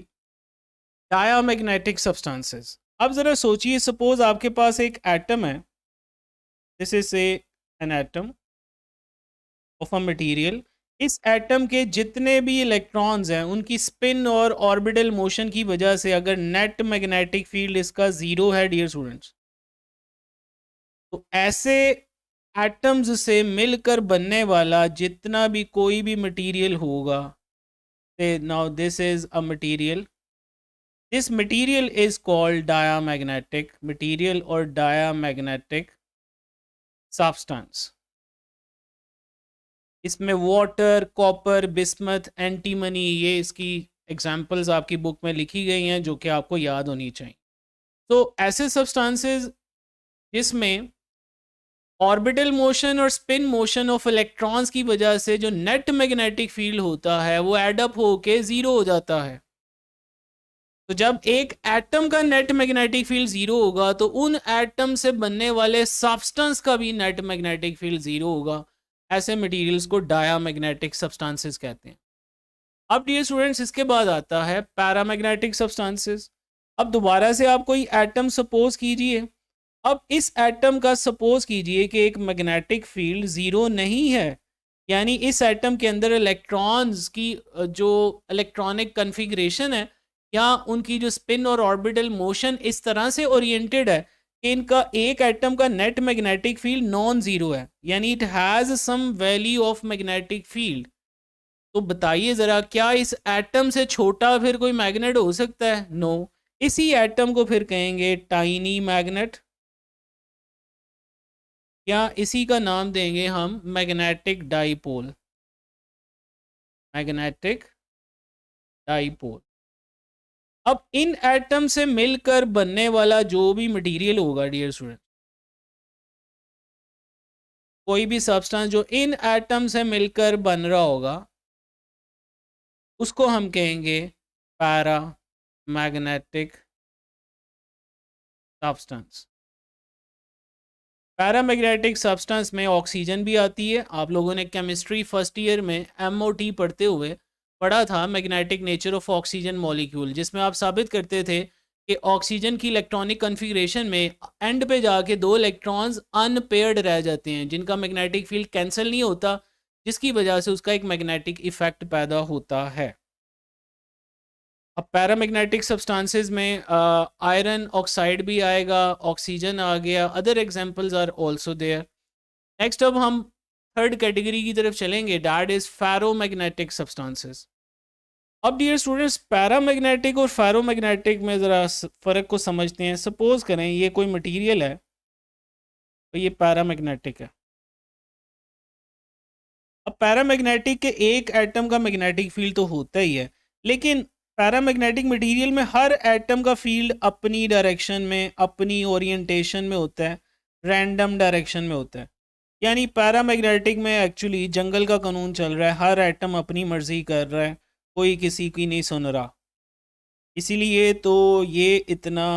डायामैग्नेटिक सब्सटेंसेस। अब ज़रा सोचिए, सपोज आपके पास एक एटम है, this is an atom of a material. इस एटम के जितने भी इलेक्ट्रॉन्स हैं उनकी स्पिन और ऑर्बिटल मोशन की वजह से अगर नेट मैग्नेटिक फील्ड इसका ज़ीरो है डियर स्टूडेंट्स, तो ऐसे एटम्स से मिलकर बनने वाला जितना भी कोई भी मटेरियल होगा, now this is a material, this material is called diamagnetic material और डायामैग्नेटिक सब्सटेंस। इसमें वाटर, कॉपर, बिस्मथ, एंटीमनी, ये इसकी एग्जांपल्स आपकी बुक में लिखी गई हैं जो कि आपको याद होनी चाहिए। तो ऐसे सब्सटेंसेस जिसमें ऑर्बिटल मोशन और स्पिन मोशन ऑफ इलेक्ट्रॉन्स की वजह से जो नेट मैग्नेटिक फील्ड होता है वो एडअप होके ज़ीरो हो जाता है। तो जब एक एटम का नेट मैग्नेटिक फील्ड ज़ीरो होगा तो उन एटम से बनने वाले सब्सटेंस का भी नेट मैग्नेटिक फील्ड ज़ीरो होगा। ऐसे मटेरियल्स को डायामैग्नेटिक सब्सटेंसेस कहते हैं। अब डियर स्टूडेंट्स इसके बाद आता है पैरामैग्नेटिक सब्सटेंसेस। अब दोबारा से आप कोई एटम सपोज कीजिए, अब इस एटम का सपोज कीजिए कि एक मैग्नेटिक फील्ड ज़ीरो नहीं है, यानी इस एटम के अंदर इलेक्ट्रॉन्स की जो इलेक्ट्रॉनिक कन्फिग्रेशन है या उनकी जो स्पिन और ऑर्बिटल मोशन इस तरह से ओरिएंटेड है कि इनका एक एटम का net magnetic field non zero है, यानी it has some value of magnetic field. तो बताइए ज़रा, क्या इस एटम से छोटा फिर कोई मैग्नेट हो सकता है? नो। इसी एटम को फिर कहेंगे टाइनी मैग्नेट, या इसी का नाम देंगे हम मैग्नेटिक डाइपोल, मैग्नेटिक डाइपोल। अब इन एटम से मिलकर बनने वाला जो भी मटेरियल होगा डियर स्टूडेंट, कोई भी सब्सटेंस जो इन एटम से मिलकर बन रहा होगा, उसको हम कहेंगे para magnetic substance. Paramagnetic substance में ऑक्सीजन भी आती है। आप लोगों ने केमिस्ट्री फर्स्ट ईयर में MOT पढ़ते हुए पढ़ा था magnetic nature of oxygen molecule, जिसमें आप साबित करते थे कि ऑक्सीजन की इलेक्ट्रॉनिक कन्फिग्रेशन में एंड पे जाके दो इलेक्ट्रॉन्स अनपेयर्ड रह जाते हैं, जिनका मैग्नेटिक फील्ड कैंसिल नहीं होता, जिसकी वजह से उसका एक मैग्नेटिक इफेक्ट पैदा होता है। अब पैरामैग्नेटिक सब्सटेंसेस में आयरन ऑक्साइड भी आएगा, ऑक्सीजन आ गया, other examples are also there. Next अब हम थर्ड कैटेगरी की तरफ चलेंगे, दैट इज फेरोमैग्नेटिक सब्सटेंसेस। अब डियर स्टूडेंट्स, पैरामैग्नेटिक और फेरोमैग्नेटिक में ज़रा फ़र्क को समझते हैं। सपोज करें ये कोई मटेरियल है तो ये पैरामैग्नेटिक है। अब पैरामैग्नेटिक के एक एटम का मैग्नेटिक फील्ड तो होता ही है, लेकिन पैरामैग्नेटिक मटेरियल में हर एटम का फील्ड अपनी डायरेक्शन में, अपनी ओरिएंटेशन में होता है, रैंडम डायरेक्शन में होता है। यानी पैरामैग्नेटिक में एक्चुअली जंगल का कानून चल रहा है, हर एटम अपनी मर्जी कर रहा है, कोई किसी की नहीं सुन रहा। इसीलिए तो ये इतना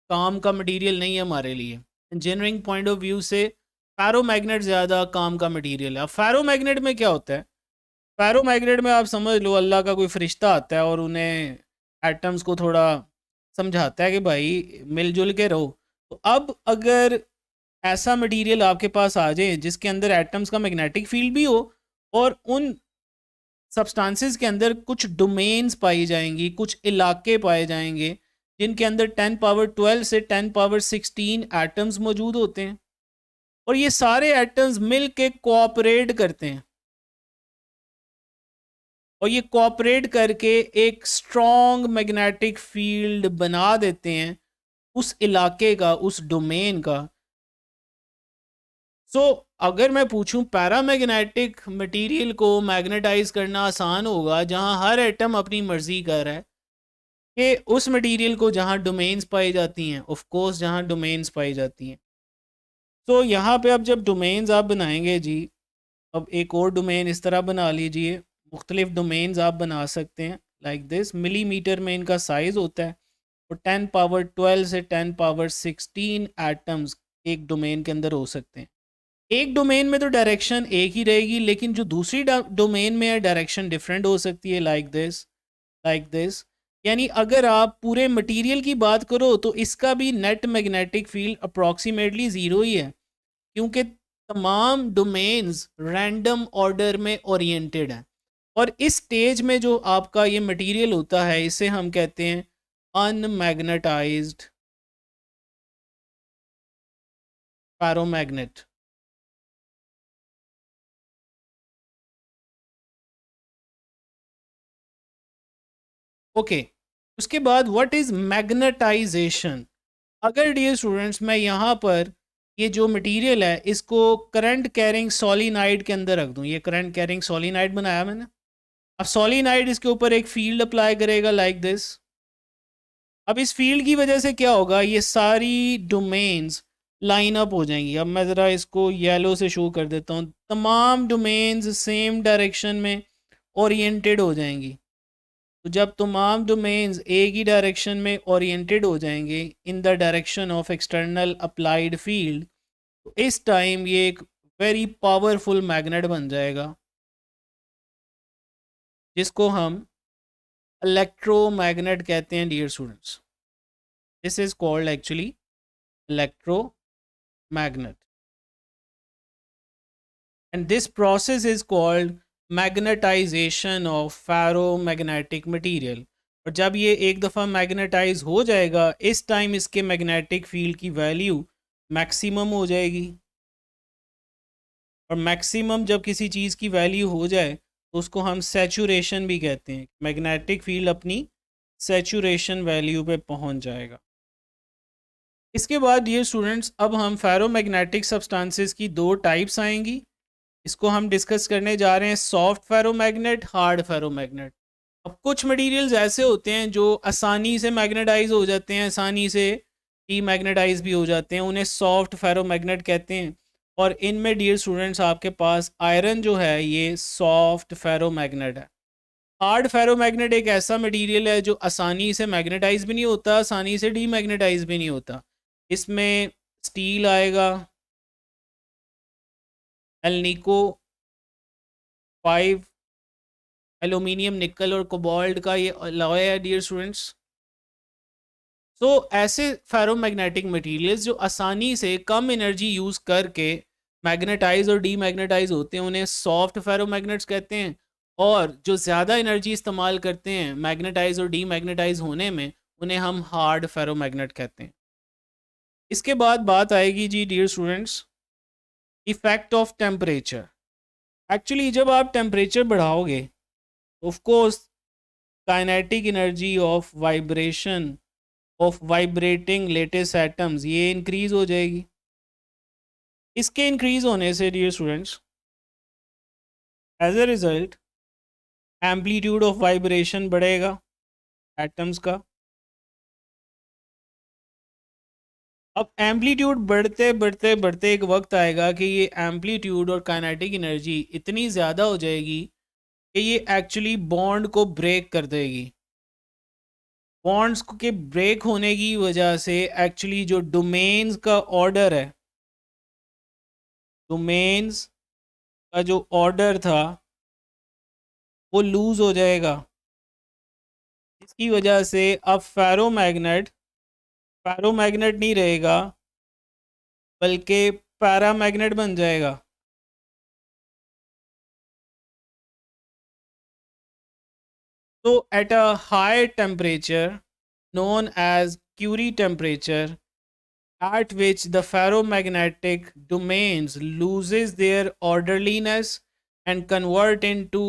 काम का मटेरियल नहीं है हमारे लिए। इंजीनियरिंग पॉइंट ऑफ व्यू से फेरोमैग्नेट ज़्यादा काम का मटेरियल है। अब फेरोमैग्नेट में क्या होता है? फेरोमैग्नेट में आप समझ लो अल्लाह का कोई फरिश्ता आता है और उन्हें एटम्स को थोड़ा समझाता है कि भाई मिलजुल के रहो। तो अब अगर ऐसा मटेरियल आपके पास आ जाए जिसके अंदर एटम्स का मैग्नेटिक फील्ड भी हो और उन सब्सटेंसेस के अंदर कुछ डोमेन्स पाई जाएंगी, कुछ इलाके पाए जाएंगे जिनके अंदर 10 पावर 12 से 10 पावर 16 एटम्स मौजूद होते हैं, और ये सारे एटम्स मिल के कोऑपरेट करते हैं, और ये कोऑपरेट करके एक स्ट्रॉन्ग मैग्नेटिक फील्ड बना देते हैं उस इलाके का, उस डोमेन का। अगर मैं पूछूं पैरामैग्नेटिक मटेरियल को मैग्नेटाइज करना आसान होगा जहां हर एटम अपनी मर्जी कर रहा है, कि उस मटेरियल को जहां डोमेन्स पाई जाती हैं, ऑफ कोर्स जहां डोमेन्स पाई जाती हैं। यहाँ पे अब जब डोमेन्स आप बनाएंगे जी, अब एक और डोमेन इस तरह बना लीजिए, मुख्तलिफ डोमेन्स आप बना सकते हैं लाइक दिस। मिलीमीटर में इनका साइज़ होता है और 10 पावर 12 से 10 पावर 16 एटम्स एक डोमेन के अंदर हो सकते हैं। एक डोमेन में तो डायरेक्शन एक ही रहेगी, लेकिन जो दूसरी डोमेन में है डायरेक्शन डिफरेंट हो सकती है, लाइक दिस, लाइक दिस। यानी अगर आप पूरे मटेरियल की बात करो तो इसका भी net magnetic field approximately zero ही है, क्योंकि तमाम डोमेन्स रैंडम ऑर्डर में ओरिएंटेड हैं। और इस स्टेज में जो आपका ये मटेरियल होता है इसे हम कहते हैं अनमैग्नेटाइज्ड पैरोमैग्नेट। ओके, उसके बाद व्हाट इज मैग्नेटाइजेशन। अगर डियर स्टूडेंट्स मैं यहाँ पर ये जो मटेरियल है इसको करंट कैरिंग सोलिनाइड के अंदर रख दूँ, ये करंट कैरिंग सोलिनाइड बनाया मैंने। अब सोलिनाइड इसके ऊपर एक फील्ड अप्लाई करेगा लाइक दिस। अब इस फील्ड की वजह से क्या होगा, ये सारी डोमेन्स लाइन अप हो जाएंगी। अब मैं ज़रा इसको येलो से शो कर देता हूँ, तमाम डोमेन्स सेम डायरेक्शन में ओरिएंटेड हो जाएंगी। तो जब तमाम डोमेन्स एक ही डायरेक्शन में ओरिएंटेड हो जाएंगे in the direction of external applied field, तो इस टाइम ये एक वेरी पावरफुल मैग्नेट बन जाएगा, जिसको हम इलेक्ट्रोमैग्नेट कहते हैं dear students. This is called actually electromagnet, and this process is called magnetization of ferromagnetic material. और जब ये एक दफ़ा मैग्नेटाइज हो जाएगा, इस टाइम इसके मैग्नेटिक फील्ड की वैल्यू मैक्सिमम हो जाएगी. और मैक्सिमम जब किसी चीज़ की वैल्यू हो जाए तो उसको हम सैचुरेशन भी कहते हैं. मैग्नेटिक फील्ड अपनी सैचुरेशन वैल्यू पे पहुंच जाएगा. इसके बाद डियर स्टूडेंट्स, अब हम फेरोमैग्नेटिक सब्सटेंसेस की दो टाइप्स आएंगी. इसको हम डिस्कस करने जा रहे हैं, सॉफ्ट फेरोमैग्नेट, हार्ड फेरोमैग्नेट. अब कुछ मटेरियल्स ऐसे होते हैं जो आसानी से मैग्नेटाइज हो जाते हैं, आसानी से डीमैग्नेटाइज भी हो जाते हैं, उन्हें सॉफ्ट फेरोमैग्नेट कहते हैं. और इनमें डियर स्टूडेंट्स आपके पास आयरन जो है ये सॉफ्ट फेरोमैग्नेट है. हार्ड फेरोमैग्नेट एक ऐसा मटेरियल है जो आसानी से मैग्नेटाइज भी नहीं होता, आसानी से डीमैग्नेटाइज भी नहीं होता. इसमें स्टील आएगा, एलनिको 5, एल्यूमिनियम, निकल और कोबाल्ट का ये अलॉय है डियर स्टूडेंट्स. सो ऐसे फेरोमैग्नेटिक मटेरियल्स जो आसानी से कम एनर्जी यूज़ करके मैग्नेटाइज और डीमैग्नेटाइज होते हैं उन्हें सॉफ्ट फेरोमैग्नेट्स कहते हैं. और जो ज़्यादा एनर्जी इस्तेमाल करते हैं मैग्नेटाइज और डीमैग्नेटाइज होने में उन्हें हम हार्ड फेरोमैग्नेट कहते हैं. इसके बाद बात आएगी जी dear students, effect of temperature. Actually जब आप टेम्परेचर बढ़ाओगे of course kinetic energy of vibration of vibrating lattice atoms ये इंक्रीज हो जाएगी. इसके इंक्रीज होने से dear students as a result amplitude of vibration बढ़ेगा एटम्स का. अब एम्पलीट्यूड बढ़ते बढ़ते बढ़ते एक वक्त आएगा कि ये एम्पलीट्यूड और काइनेटिक एनर्जी इतनी ज़्यादा हो जाएगी कि ये एक्चुअली बॉन्ड को ब्रेक कर देगी. बॉन्ड्स के ब्रेक होने की वजह से एक्चुअली जो डोमेन्स का ऑर्डर है, डोमेन्स का जो ऑर्डर था वो लूज हो जाएगा. इसकी वजह से अब फेरोमैग्नेट नहीं रहेगा बल्कि पैरामैग्नेट बन जाएगा. So at a high temperature known as Curie temperature, at which the ferromagnetic domains loses their orderliness and convert into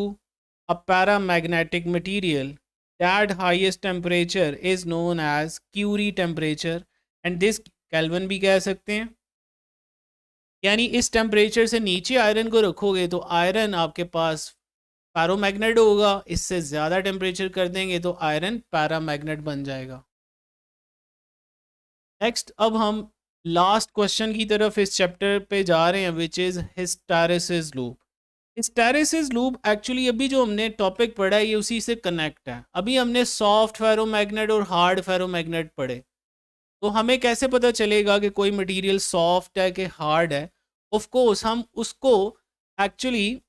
a paramagnetic material, that highest temperature is known as Curie temperature, and this Kelvin भी कह सकते हैं. यानी इस temperature से नीचे iron को रखोगे तो आयरन आपके पास पैरोमैग्नेट होगा, इससे ज़्यादा टेम्परेचर कर देंगे तो आयरन पैरामैग्नेट बन जाएगा. नेक्स्ट अब हम लास्ट क्वेश्चन की तरफ इस चैप्टर पे जा रहे हैं, which is hysteresis loop. Hysteresis loop actually अभी जो हमने टॉपिक पढ़ा है ये उसी से कनेक्ट है. अभी हमने सॉफ्ट फेरोमैग्नेट और हार्ड फेरोमैग्नेट पढ़े, तो हमें कैसे पता चलेगा कि कोई मटेरियल सॉफ्ट है कि हार्ड है. ऑफ कोर्स हम उसको एक्चुअली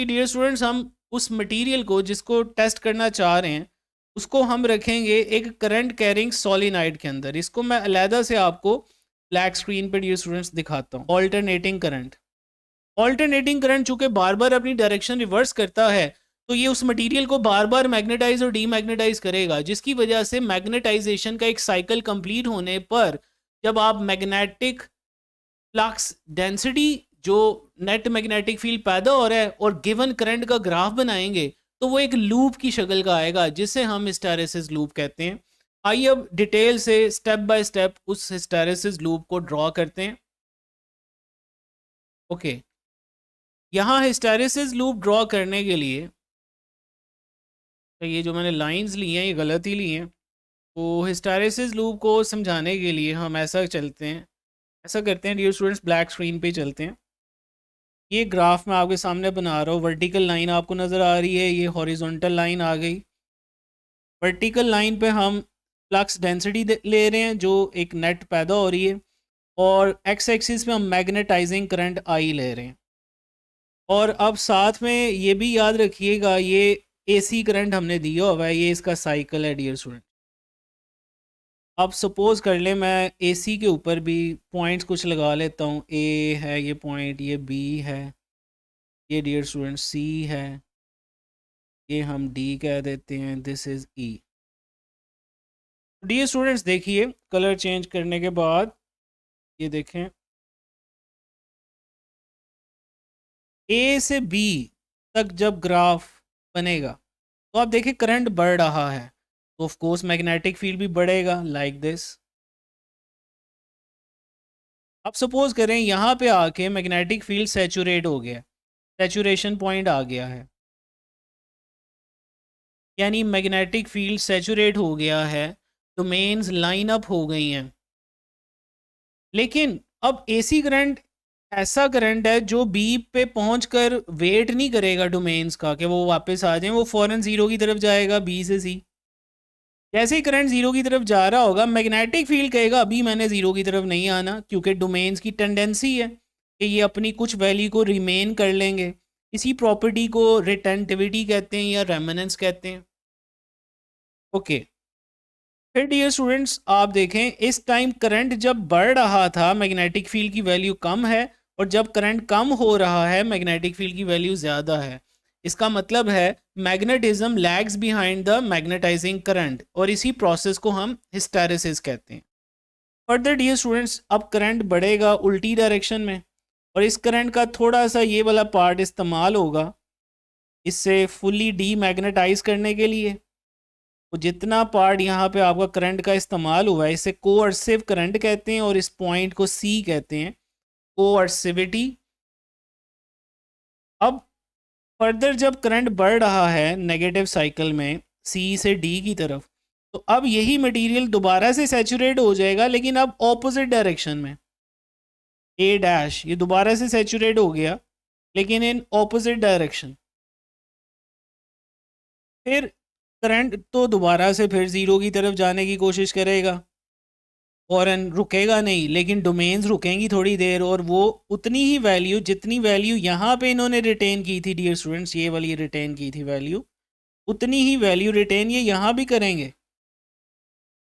डियर स्टूडेंट्स हम उस मटेरियल को जिसको टेस्ट करना चाह रहे हैं उसको हम रखेंगे एक करंट कैरिंग सोलिनाइड के अंदर. इसको मैं अलहदा से आपको ब्लैक स्क्रीन पे डियर स्टूडेंट्स दिखाता हूँ. ऑल्टरनेटिंग करंट चूंकि बार बार अपनी डायरेक्शन रिवर्स करता है तो ये उस मटेरियल को बार बार मैग्नेटाइज और डीमैग्नेटाइज करेगा, जिसकी वजह से मैग्नेटाइजेशन का एक साइकिल कंप्लीट होने पर जब आप मैग्नेटिक फ्लक्स डेंसिटी जो नेट मैग्नेटिक फील्ड पैदा हो रहा है और गिवन करंट का ग्राफ बनाएंगे तो वो एक लूप की शक्ल का आएगा जिसे हम हिस्टैरिसीस लूप कहते हैं. आइए अब डिटेल से स्टेप बाय स्टेप उस हिस्टैरिसीस लूप को ड्रॉ करते हैं. ओके यहाँ हिस्टैरिसीस लूप ड्रॉ करने के लिए तो ये जो मैंने लाइंस ली हैं ये गलत ही ली हैं. तो हिस्टैरिसीस लूप को समझाने के लिए हम ऐसा करते हैं डियर स्टूडेंट्स, ब्लैक स्क्रीन पे चलते हैं. ये ग्राफ मैं आपके सामने बना रहा हूँ. वर्टिकल लाइन आपको नज़र आ रही है, ये हॉरिजॉन्टल लाइन आ गई. वर्टिकल लाइन पे हम फ्लक्स डेंसिटी ले रहे हैं जो एक नेट पैदा हो रही है, और एक्स एक्सिस पे हम मैग्नेटाइजिंग करंट आई ले रहे हैं। और अब साथ में ये भी याद रखिएगा, ये एसी करंट हमने दिया हुआ है, ये इसका साइकिल है डियर स्टूडेंट। अब सपोज कर ले मैं एसी के ऊपर भी पॉइंट्स कुछ लगा लेता हूँ, ए है ये पॉइंट, ये बी है, ये डियर स्टूडेंट सी है, ये हम डी कह देते हैं, this is E. Dear students देखिए कलर चेंज करने के बाद ये देखें, ए से बी तक जब ग्राफ बनेगा तो आप देखिए करंट बढ़ रहा है, तो ऑफ कोर्स मैग्नेटिक फील्ड भी बढ़ेगा लाइक दिस। अब सपोज करें यहाँ पे आके मैग्नेटिक फील्ड सैचुरेट हो गया, सैचुरेशन पॉइंट आ गया है, यानी मैग्नेटिक फील्ड सैचुरेट हो गया है, डोमेन्स लाइन अप हो गई हैं। लेकिन अब एसी करंट ऐसा करंट है जो बी पे पहुंचकर वेट नहीं करेगा डोमेन्स का कि वो वापस आ जाएं, वो फौरन जीरो की तरफ जाएगा बी से सी। जैसे ही करंट जीरो की तरफ जा रहा होगा मैग्नेटिक फील्ड कहेगा अभी मैंने जीरो की तरफ नहीं आना, क्योंकि डोमेन्स की टेंडेंसी है कि ये अपनी कुछ वैल्यू को रिमेन कर लेंगे। इसी प्रॉपर्टी को रिटेंटिविटी कहते हैं या रेमनेंस कहते हैं। ओके, फिर डियर स्टूडेंट्स आप देखें इस टाइम करंट जब बढ़ रहा था मैग्नेटिक फील्ड की वैल्यू कम है, और जब करंट कम हो रहा है मैग्नेटिक फील्ड की वैल्यू ज़्यादा है। इसका मतलब है magnetism lags behind the magnetizing current, और इसी प्रोसेस को हम हिस्टैरिसिस कहते हैं। फर्दर डियर स्टूडेंट्स अब करंट बढ़ेगा उल्टी डायरेक्शन में, और इस करंट का थोड़ा सा ये वाला पार्ट इस्तेमाल होगा इससे फुली डीमैग्नेटाइज करने के लिए। तो जितना पार्ट यहाँ पे आपका करंट का इस्तेमाल हुआ है इसे कोअर्सिव करंट कहते हैं, और इस पॉइंट को सी कहते हैं, कोअर्सिविटी। अब फर्दर जब करंट बढ़ रहा है नेगेटिव साइकिल में सी से डी की तरफ, तो अब यही मटेरियल दोबारा से सैचुरेट हो जाएगा, लेकिन अब ऑपोजिट डायरेक्शन में। ए डैश ये दोबारा से सैचुरेट हो गया लेकिन इन ऑपोजिट डायरेक्शन। फिर करंट तो दोबारा से फिर ज़ीरो की तरफ जाने की कोशिश करेगा, फौरन रुकेगा नहीं, लेकिन डोमेन्स रुकेंगी थोड़ी देर, और वो उतनी ही वैल्यू जितनी वैल्यू यहाँ पे इन्होंने रिटेन की थी डियर स्टूडेंट्स, ये वाली रिटेन की थी वैल्यू, उतनी ही वैल्यू रिटेन ये यहाँ भी करेंगे।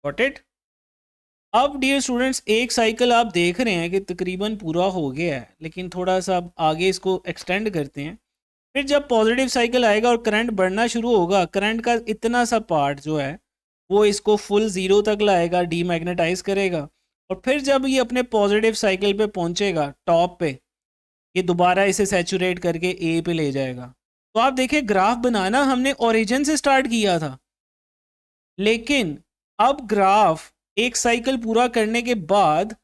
Got it? अब डियर स्टूडेंट्स एक साइकिल आप देख रहे हैं कि तकरीबन पूरा हो गया है, लेकिन थोड़ा सा अब आगे इसको एक्सटेंड करते हैं। फिर जब पॉजिटिव साइकिल आएगा और करंट बढ़ना शुरू होगा, करंट का इतना सा पार्ट जो है वो इसको फुल ज़ीरो तक लाएगा, डीमैग्नेटाइज करेगा, और फिर जब ये अपने पॉजिटिव साइकिल पे पहुंचेगा टॉप पे, ये दोबारा इसे सैचुरेट करके ए पे ले जाएगा। तो आप देखिए ग्राफ बनाना हमने ओरिजिन से स्टार्ट किया था, लेकिन अब ग्राफ एक साइकिल पूरा करने के बाद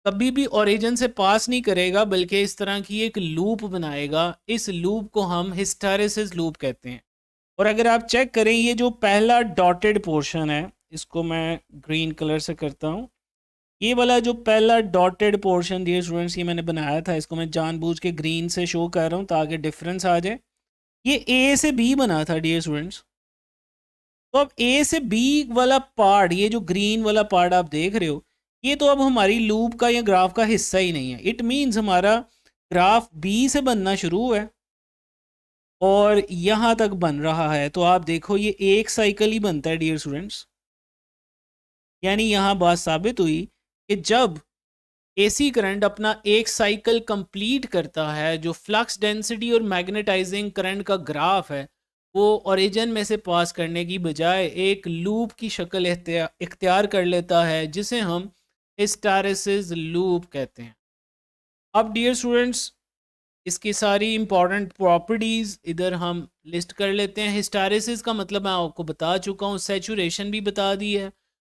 कभी भी ओरिजिन से पास नहीं करेगा, बल्कि इस तरह की एक लूप बनाएगा। इस लूप को हम हिस्टैरिसीस लूप कहते हैं। और अगर आप चेक करें ये जो पहला डॉटेड पोर्शन है, इसको मैं ग्रीन कलर से करता हूँ, ये वाला जो पहला डॉटेड पोर्शन डियर स्टूडेंट्स ये मैंने बनाया था, इसको मैं जानबूझ के ग्रीन से शो कर रहा हूँ ताकि डिफरेंस आ जाए। ये ए से बी बना था डियर स्टूडेंट्स। तो अब ए से बी वाला पार्ट, ये जो ग्रीन वाला पार्ट आप देख रहे हो, ये तो अब हमारी लूप का या ग्राफ का हिस्सा ही नहीं है। इट मीन्स हमारा ग्राफ बी से बनना शुरू हुआ है और यहाँ तक बन रहा है। तो आप देखो ये एक साइकिल ही बनता है डियर स्टूडेंट्स। यानी यहाँ बात साबित हुई कि जब एसी करंट अपना एक साइकिल कंप्लीट करता है, जो फ्लक्स डेंसिटी और मैग्नेटाइजिंग करंट का ग्राफ है वो ओरिजिन में से पास करने की बजाय एक लूप की शक्ल इख्तियार कर लेता है, जिसे हम हिस्टैरिसीस लूप कहते हैं। अब डियर स्टूडेंट्स इसकी सारी इंपॉर्टेंट प्रॉपर्टीज़ इधर हम लिस्ट कर लेते हैं। हिस्टैरिसीस का मतलब मैं आपको बता चुका हूँ, सैचुरेशन भी बता दी है,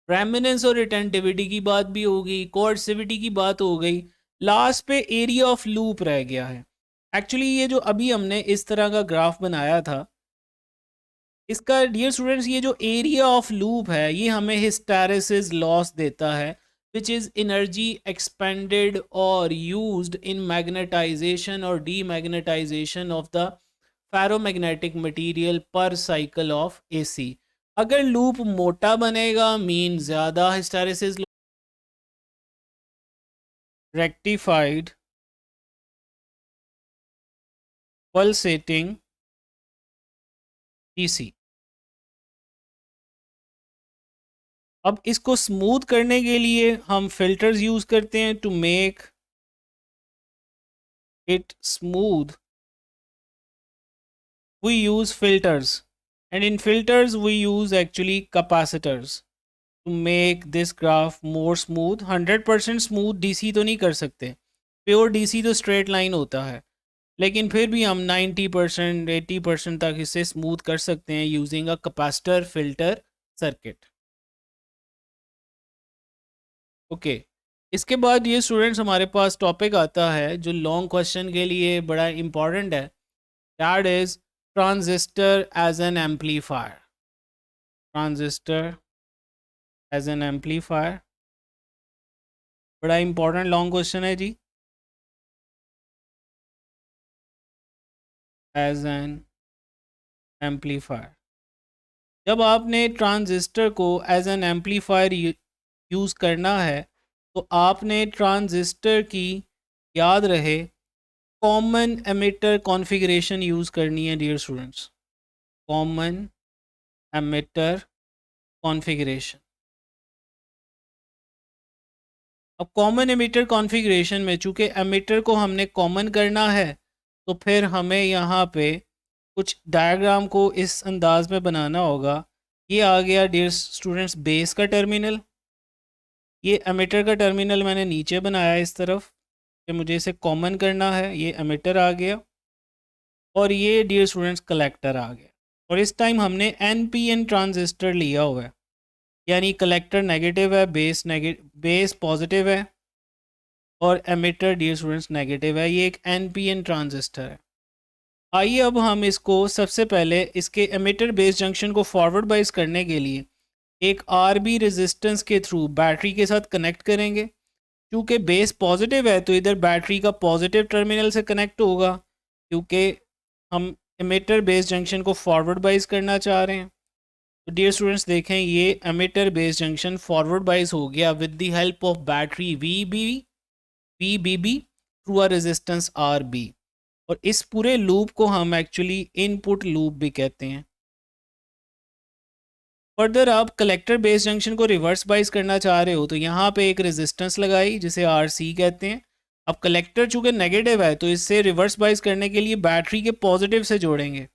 रेमिनेंस और रिटेंटिविटी की बात भी होगी, कोर्सिविटी की बात हो गई, लास्ट पे एरिया ऑफ लूप रह गया है। एक्चुअली ये जो अभी हमने इस तरह का ग्राफ बनाया था, इसका डियर स्टूडेंट्स ये जो एरिया ऑफ लूप है ये हमें हिस्टैरिसीस लॉस देता है, विच इज़ एनर्जी एक्सपेंडेड और यूज्ड इन मैग्नेटाइजेशन और demagnetization of the ferromagnetic material per cycle of AC. अगर लूप मोटा बनेगा मीन ज़्यादा हिस्टैरिसीस रेक्टिफाइड पल्सेटिंग डीसी। अब इसको स्मूथ करने के लिए हम फिल्टर्स यूज करते हैं to make it smooth. We use filters and in filters we use actually capacitors to make this graph more smooth. 100% smooth DC तो नहीं कर सकते, प्योर डीसी तो स्ट्रेट लाइन होता है, लेकिन फिर भी हम 90% 80% तक इसे स्मूथ कर सकते हैं using a capacitor filter circuit. Okay, इसके बाद ये स्टूडेंट्स हमारे पास टॉपिक आता है जो लॉन्ग क्वेश्चन के लिए बड़ा इंपॉर्टेंट है, that is transistor as an amplifier. Transistor as an amplifier बड़ा इंपॉर्टेंट लॉन्ग क्वेश्चन है जी। एज एन एम्पलीफायर, जब आपने ट्रांजिस्टर को एज एन एम्पलीफायर यूज़ करना है तो आपने ट्रांजिस्टर की, याद रहे, कॉमन एमिटर कॉन्फ़िगरेशन यूज़ करनी है dear students. Common emitter configuration. अब कॉमन एमिटर कॉन्फ़िगरेशन में चूँकि एमिटर को हमने कॉमन करना है तो फिर हमें यहाँ पे कुछ डायग्राम को इस अंदाज में बनाना होगा। ये आ गया डियर स्टूडेंट्स बेस का टर्मिनल, ये एमिटर का टर्मिनल मैंने नीचे बनाया इस तरफ कि मुझे इसे कॉमन करना है। ये एमिटर आ गया और ये डियर स्टूडेंट्स कलेक्टर आ गया, और इस टाइम हमने NPN ट्रांजिस्टर लिया हुआ है, यानी कलेक्टर नेगेटिव है, बेस पॉजिटिव है और एमिटर डियर स्टूडेंट्स नेगेटिव है। ये एक NPN ट्रांजिस्टर है। आइए अब हम इसको सबसे पहले इसके एमिटर बेस जंक्शन को फॉरवर्ड बाइस करने के लिए एक RB रेजिस्टेंस के थ्रू बैटरी के साथ कनेक्ट करेंगे। क्योंकि बेस पॉजिटिव है तो इधर बैटरी का पॉजिटिव टर्मिनल से कनेक्ट होगा, क्योंकि हम एमिटर बेस जंक्शन को फॉरवर्ड बाइस करना चाह रहे हैं। तो डियर स्टूडेंट्स देखें, ये एमिटर बेस जंक्शन फॉरवर्ड बाइस हो गया with the help of battery VBB through a resistance RB, और इस पूरे लूप को हम एक्चुअली इनपुट लूप भी कहते हैं। फर्दर आप कलेक्टर बेस जंक्शन को रिवर्स बाइस करना चाह रहे हो तो यहाँ पे एक रेजिस्टेंस लगाई जिसे RC कहते हैं। अब कलेक्टर चूँकि नेगेटिव है तो इससे रिवर्स बाइस करने के लिए बैटरी के पॉजिटिव से जोड़ेंगे,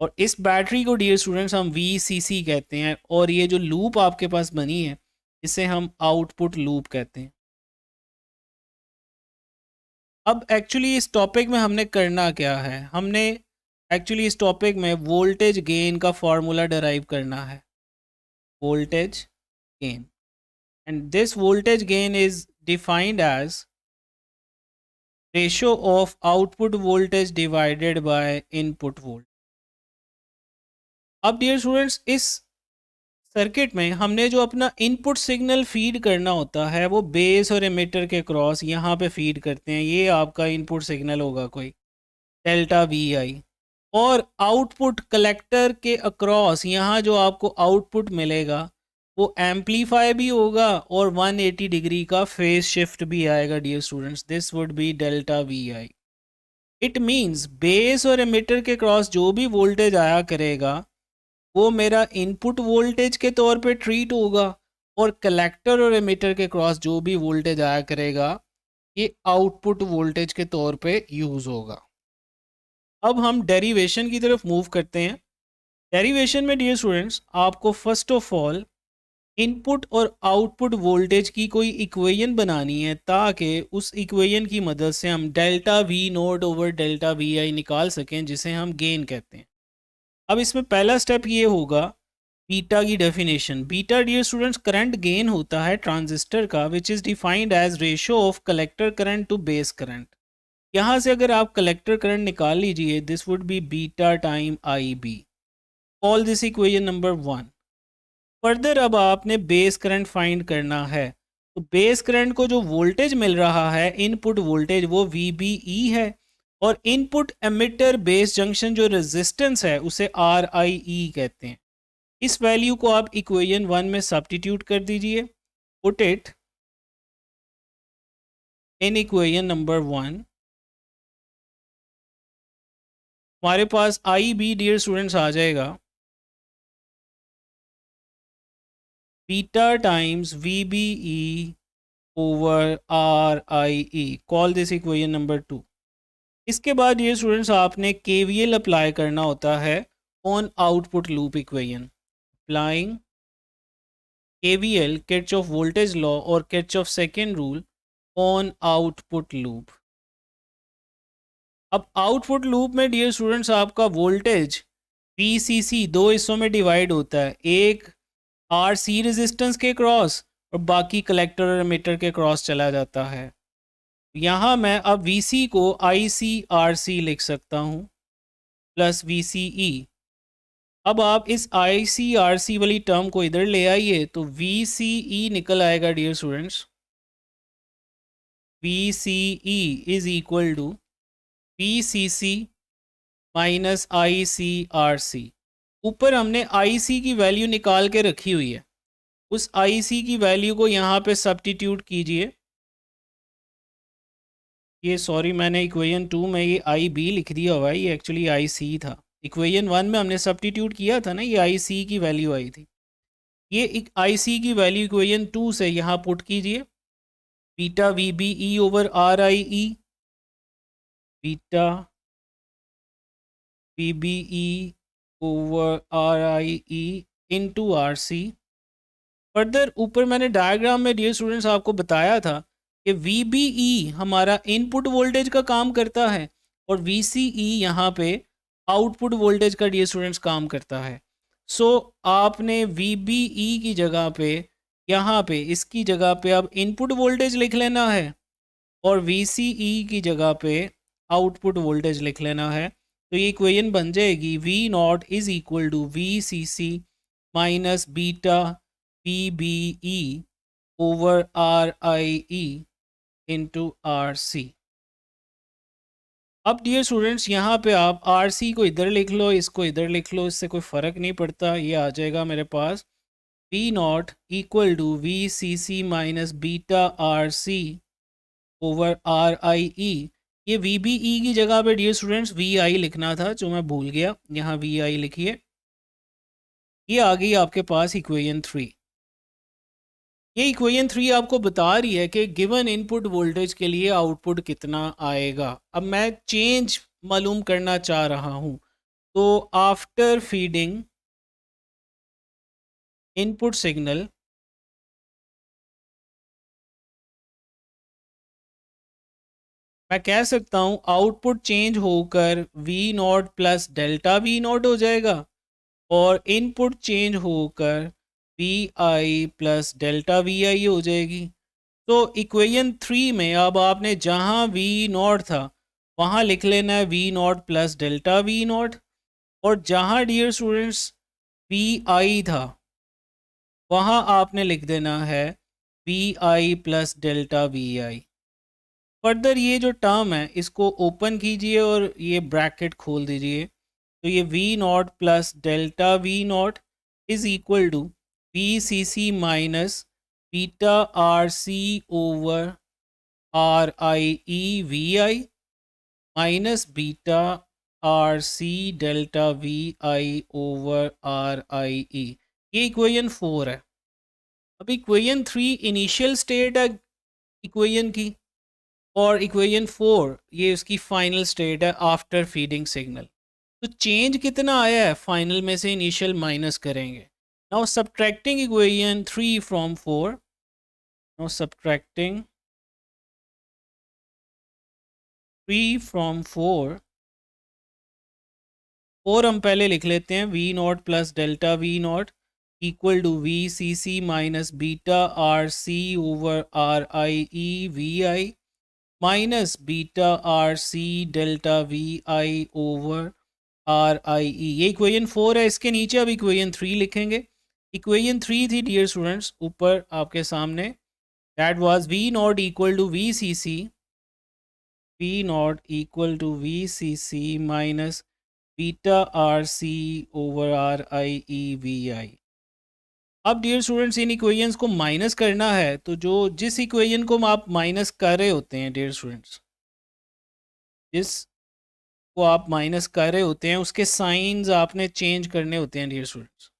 और इस बैटरी को डियर स्टूडेंट्स हम VCC कहते हैं, और ये जो लूप आपके पास बनी है इसे हम आउटपुट लूप कहते हैं। अब एक्चुअली इस टॉपिक में हमने करना क्या है, हमने एक्चुअली इस टॉपिक में वोल्टेज गेन का फॉर्मूला डराइव करना है, voltage gain, and this voltage gain is defined as ratio of output voltage divided by input voltage। अब डियर स्टूडेंट्स इस सर्किट में हमने जो अपना इनपुट सिग्नल फीड करना होता है वो बेस और एमिटर के क्रॉस यहाँ पे फीड करते हैं। ये आपका इनपुट सिग्नल होगा कोई डेल्टा VI, और आउटपुट कलेक्टर के अक्रॉस यहाँ जो आपको आउटपुट मिलेगा वो एम्पलीफाई भी होगा और 180 डिग्री का फेज शिफ्ट भी आएगा dear students. This would be delta VI। It means base और एमिटर के क्रॉस जो भी वोल्टेज आया करेगा वो मेरा इनपुट वोल्टेज के तौर पे ट्रीट होगा, और कलेक्टर और एमिटर के क्रॉस जो भी वोल्टेज आया करेगा ये आउटपुट वोल्टेज के तौर पे यूज़ होगा। अब हम डेरिवेशन की तरफ मूव करते हैं। डेरिवेशन में डियर स्टूडेंट्स आपको फर्स्ट ऑफ ऑल इनपुट और आउटपुट वोल्टेज की कोई इक्वेशन बनानी है ताकि उस इक्वेशन की मदद से हम delta V0 over delta VI निकाल सकें, जिसे हम गेन कहते हैं। अब इसमें पहला स्टेप ये होगा बीटा की definition. Beta dear students current gain होता है ट्रांजिस्टर का, which is defined as ratio of collector current to base current. यहाँ से अगर आप कलेक्टर करंट निकाल लीजिए, this would be beta time IB। Call this equation number 1। Further अब आपने बेस करंट फाइंड करना है, तो बेस करंट को जो वोल्टेज मिल रहा है इनपुट वोल्टेज वो VBE है, और इनपुट एमिटर बेस जंक्शन जो रेजिस्टेंस है उसे RIE कहते हैं। इस वैल्यू को आप इक्वेशन 1 में सब्स्टिट्यूट कर दीजिए, put it in equation number 1 हमारे पास आई बी डियर स्टूडेंट्स आ जाएगा beta times V B E over R I E, call this equation number 2। इसके बाद ये स्टूडेंट्स आपने केवीएल अप्लाई करना होता है on output loop equation. Applying KVL Kirchhoff voltage law और Kirchhoff second rule on output loop. अब output loop में डियर स्टूडेंट्स आपका वोल्टेज वीसीसी दो हिस्सों में डिवाइड होता है, एक आरसी रेजिस्टेंस के क्रॉस और बाकी कलेक्टर और एमिटर के क्रॉस चला जाता है। यहाँ मैं अब वीसी को आईसीआरसी लिख सकता हूँ प्लस वीसीई। अब आप इस आईसीआरसी वाली टर्म को इधर ले आइए तो वीसीई निकल आएगा dear students. VCE is equal to VCC minus ICRC. ऊपर हमने आईसी की वैल्यू निकाल के रखी हुई है, उस आईसी की वैल्यू को यहाँ पे सब्स्टिट्यूट कीजिए। ये सॉरी मैंने इक्वेशन 2 में ये आई बी लिख दिया हुआ है, ये एक्चुअली आई सी था। इक्वेशन 1 में हमने सब्स्टिट्यूट किया था ना, ये आई सी की वैल्यू आई थी। ये एक आई सी की वैल्यू इक्वेशन 2 से यहाँ पुट कीजिए, beta V B E over R I E, beta V B E over R I E into R C. Further ऊपर मैंने डायग्राम में डियर स्टूडेंट्स आपको बताया था कि वी बी ई हमारा इनपुट वोल्टेज का काम करता है और वी सी ई यहाँ पे आउटपुट वोल्टेज का डियर स्टूडेंट्स काम करता है। सो आपने वी बी ई की जगह पे यहाँ पे इसकी जगह पे अब इनपुट वोल्टेज लिख लेना है और वी सी ई की जगह पे आउटपुट वोल्टेज लिख लेना है। तो ये इक्वेशन बन जाएगी V naught is equal to V C C minus beta P B E over R I E into R C. अब डियर स्टूडेंट्स यहाँ पे आप आर सी को इधर लिख लो, इसको इधर लिख लो, इससे कोई फ़र्क नहीं पड़ता। ये आ जाएगा मेरे पास V naught equal to V C C minus beta R C over R I E. ये वी बी ई की जगह पे डियर स्टूडेंट्स वी आई लिखना था जो मैं भूल गया, यहाँ वी आई लिखिए। ये आ गई आपके पास इक्वेशन 3। ये इक्वेशन 3 आपको बता रही है कि गिवन इनपुट वोल्टेज के लिए आउटपुट कितना आएगा। अब मैं चेंज मालूम करना चाह रहा हूँ, तो आफ्टर फीडिंग इनपुट सिग्नल मैं कह सकता हूँ आउटपुट चेंज होकर V naught plus delta V naught हो जाएगा और इनपुट चेंज होकर V I plus delta V I हो जाएगी। तो इक्वेशन 3 में अब आपने जहाँ वी नॉट था वहाँ लिख लेना है V naught plus delta V naught, और जहाँ डियर स्टूडेंट्स वी आई था वहाँ आपने लिख देना है V I plus delta V I. Further ये जो टर्म है इसको ओपन कीजिए और ये ब्रैकेट खोल दीजिए, तो ये V naught plus delta V naught is equal to V C C minus beta R C over R I E V I minus beta R C delta V I over R I E. ये equation 4 है। अब equation 3 initial state है equation की, और equation 4 ये उसकी final state है after feeding signal. तो चेंज कितना आया है फाइनल में से इनिशियल माइनस करेंगे। Now subtracting equation 3 from 4, now subtracting 3 from 4 हम पहले लिख लेते हैं V naught plus delta V naught equal to V C C minus beta R C over R I E V I minus beta R C delta V I over R I E. ये equation 4 है। इसके नीचे अब equation 3 लिखेंगे। Equation 3 थी dear students ऊपर आपके सामने, that was V naught equal to V C C, V naught equal to V C C minus beta R C over R I E V I. अब डियर स्टूडेंट्स इन equations को minus करना है, तो जिस इक्वेशन को आप minus कर रहे होते हैं डियर स्टूडेंट्स, जिस को आप माइनस कर रहे होते हैं उसके साइंस आपने चेंज करने होते हैं डियर स्टूडेंट्स।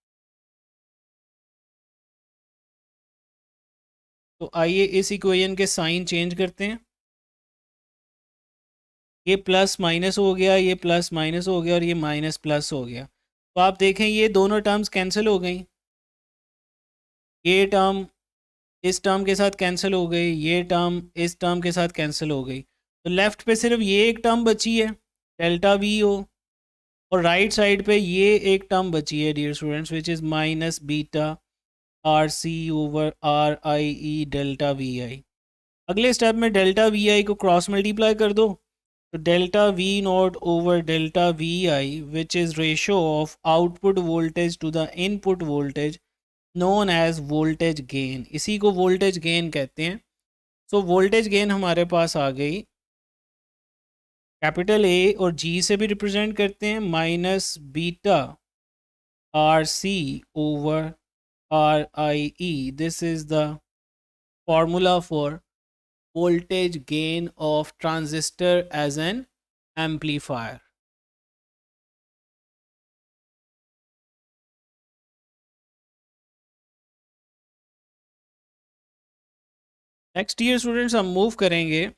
तो आइए इस इक्वेशन के साइन चेंज करते हैं। ये प्लस माइनस हो गया, ये प्लस माइनस हो गया और ये माइनस प्लस हो गया। तो आप देखें ये दोनों टर्म्स कैंसिल हो गई, ये टर्म इस टर्म के साथ कैंसिल हो गई, ये टर्म इस टर्म के साथ कैंसिल हो गई। तो लेफ्ट पे सिर्फ ये एक टर्म बची है डेल्टा वी ओ, और राइट साइड पे ये एक टर्म बची है dear students which is minus beta R C over R I E delta V I. अगले स्टेप में डेल्टा वी आई को क्रॉस मल्टीप्लाई कर दो, तो delta V naught over delta V I which is ratio of output voltage to the input voltage known as voltage gain, इसी को voltage gain कहते हैं। सो वोल्टेज गेन हमारे पास आ गई, कैपिटल ए और जी से भी रिप्रेजेंट करते हैं, minus beta R C over R I E. This is the formula for voltage gain of transistor as an amplifier. Next dear students हम मूव करेंगे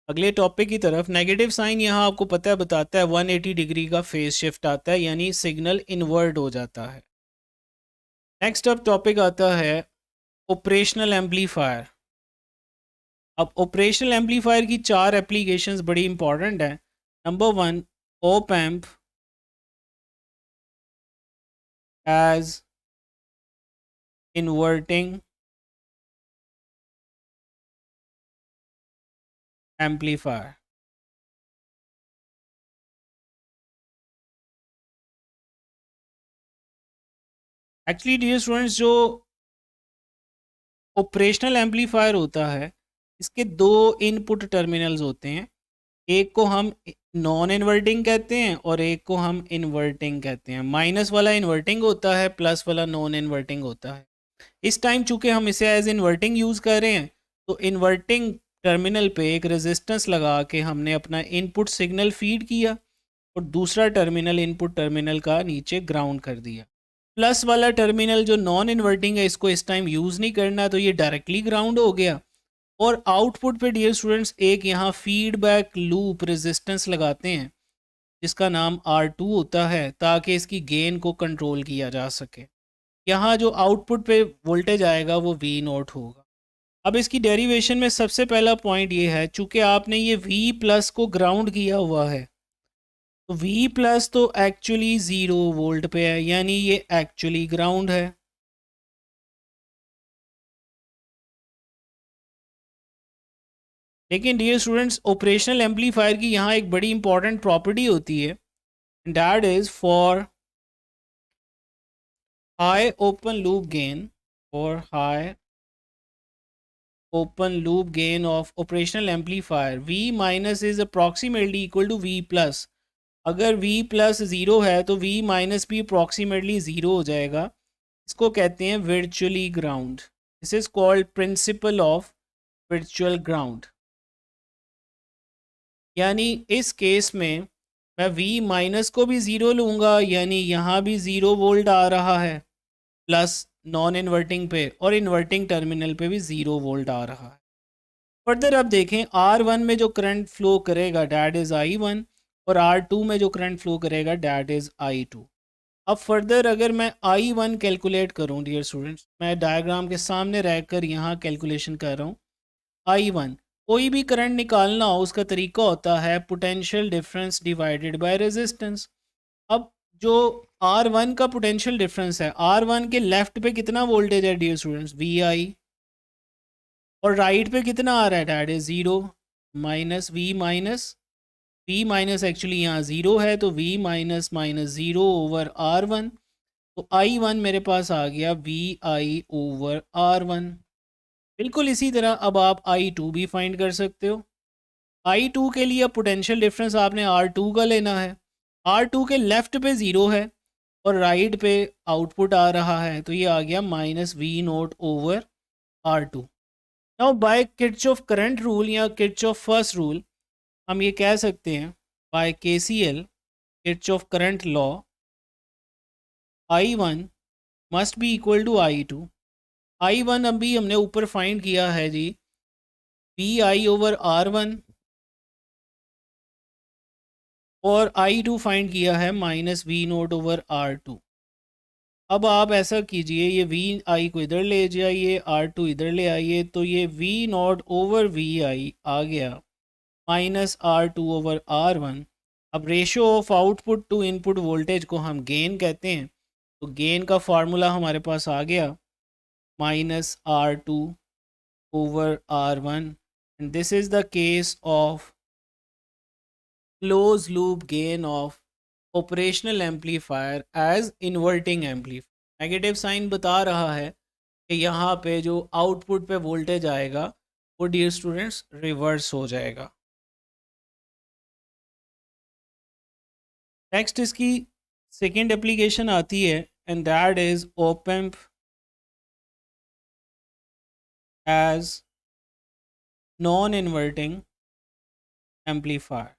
अगले टॉपिक की तरफ। नेगेटिव साइन यहाँ आपको पता है बताता है 180 डिग्री का फेज शिफ्ट आता है, यानी सिग्नल इन्वर्ट हो जाता है। नेक्स्ट अब टॉपिक आता है ऑपरेशनल एम्पलीफायर। अब ऑपरेशनल एम्पलीफायर की 4 एप्लीकेशंस बड़ी इंपॉर्टेंट है। Number 1, op amp as inverting amplifier. Actually dear students जो ऑपरेशनल एम्पलीफायर होता है इसके 2 इनपुट टर्मिनल्स होते हैं, एक को हम नॉन इन्वर्टिंग कहते हैं और एक को हम इन्वर्टिंग कहते हैं। माइनस वाला इन्वर्टिंग होता है, प्लस वाला नॉन इन्वर्टिंग होता है। इस टाइम चूंकि हम इसे एज इन्वर्टिंग यूज़ कर रहे हैं, तो इन्वर्टिंग टर्मिनल पे एक रेजिस्टेंस लगा के हमने अपना इनपुट सिग्नल फीड किया और दूसरा टर्मिनल इनपुट टर्मिनल का नीचे ग्राउंड कर दिया। प्लस वाला टर्मिनल जो नॉन इन्वर्टिंग है इसको इस टाइम यूज़ नहीं करना, तो ये डायरेक्टली ग्राउंड हो गया। और आउटपुट पे डियर स्टूडेंट्स एक यहाँ फीडबैक लूप रेजिस्टेंस लगाते हैं जिसका नाम R2 होता है, ताकि इसकी गेन को कंट्रोल किया जा सके। यहाँ जो आउटपुट पे वोल्टेज आएगा वो V0 होगा। अब इसकी डेरिवेशन में सबसे पहला पॉइंट ये है, चूँकि आपने ये V+ को ग्राउंड किया हुआ है, तो V+ तो एक्चुअली 0 वोल्ट पे है, यानी ये एक्चुअली ग्राउंड है। लेकिन डियर स्टूडेंट्स ऑपरेशनल एम्पलीफायर की यहाँ एक बड़ी इंपॉर्टेंट प्रॉपर्टी होती है, that is for high open loop gain, और high open loop gain of operational amplifier V- is approximately equal to V+। अगर V+ 0 है तो V- भी अप्रॉक्सीमेटली 0 हो जाएगा। इसको कहते हैं virtually ground. This is called principle of virtual ground. यानी इस केस में मैं V- को भी 0 लूँगा, यानी यहाँ भी 0 वोल्ट आ रहा है, प्लस नॉन इन्वर्टिंग पे और इन्वर्टिंग टर्मिनल पे भी 0 वोल्ट आ रहा है। फर्दर अब देखें R1 में जो करंट फ्लो करेगा डैट इज़ I1, और R2 में जो करंट फ्लो करेगा डैट इज़ I2। अब फर्दर अगर मैं I1 कैलकुलेट करूँ डियर स्टूडेंट्स, मैं डायग्राम के सामने रहकर यहाँ कैलकुलेशन कर रहा हूँ। I1 कोई भी करंट निकालना हो उसका तरीका होता है potential difference divided by resistance. अब जो R1 का पोटेंशियल डिफरेंस है, R1 के लेफ्ट पे कितना वोल्टेज है डियर स्टूडेंट्स, VI, और राइट पे कितना आ रहा है, that is 0 minus V actually यहाँ 0 है, तो V माइनस 0 ओवर R1। तो I1 मेरे पास आ गया VI ओवर R1। बिल्कुल इसी तरह अब आप I2 भी फाइंड कर सकते हो। I2 के लिए पोटेंशियल डिफरेंस आपने R2 का लेना है। R2 के लेफ्ट पे 0 है, और राइट पे आउटपुट आ रहा है, तो ये आ गया minus V naught over R2। Now by Kirchhoff current rule या किर्चॉफ फर्स्ट रूल हम ये कह सकते हैं, by KCL Kirchhoff current law, I1 must be equal to I2। I1 अभी हमने ऊपर फाइंड किया है जी, VI ओवर R1, और I2 फाइंड किया है minus V naught over R2। अब आप ऐसा कीजिए, ये वी आई को इधर ले जाइए, R2 इधर ले आइए, तो ये V naught over V I आ गया माइनस R2 ओवर R1। अब ratio of output to input voltage को हम गेन कहते हैं, तो गेन का फार्मूला हमारे पास आ गया minus R2 over R1, and this is the case of close loop gain of operational amplifier as inverting amplifier. Negative sign बता रहा है कि यहाँ पे जो आउटपुट पे वोल्टेज आएगा वो डियर स्टूडेंट्स रिवर्स हो जाएगा। नेक्स्ट इसकी सेकेंड एप्लीकेशन आती है, and that is op amp as non inverting amplifier.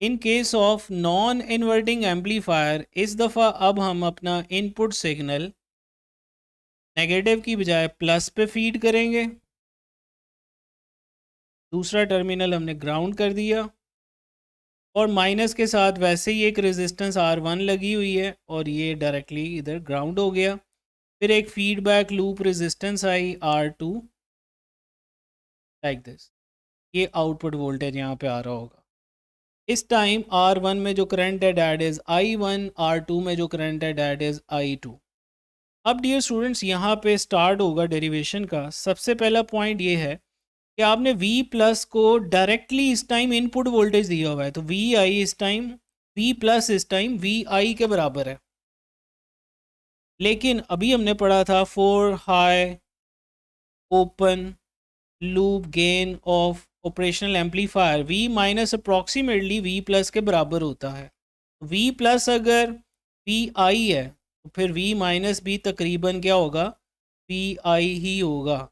In case of non inverting amplifier इस दफ़ा अब हम अपना इनपुट सिग्नल नेगेटिव की बजाय प्लस पे फीड करेंगे, दूसरा टर्मिनल हमने ग्राउंड कर दिया, और माइनस के साथ वैसे ही एक रेजिस्टेंस R1 लगी हुई है और ये डायरेक्टली इधर ग्राउंड हो गया। फिर एक feedback loop resistance I R2 like this, ये आउटपुट वोल्टेज यहाँ पे आ रहा होगा। इस टाइम R1 में जो करंट है डैट इज़ I1, R2 में जो करंट है डैट इज़ I2। अब डियर स्टूडेंट्स यहाँ पे स्टार्ट होगा डेरिवेशन का। सबसे पहला पॉइंट ये है कि आपने V प्लस को डायरेक्टली इस टाइम इनपुट वोल्टेज दिया हुआ है, तो VI इस टाइम, V प्लस इस टाइम VI के बराबर है। लेकिन अभी हमने पढ़ा था for high open loop gain of operational amplifier V minus approximately V plus के बराबर होता है। V प्लस अगर VI है तो फिर V माइनस भी तकरीबन क्या होगा, VI ही होगा।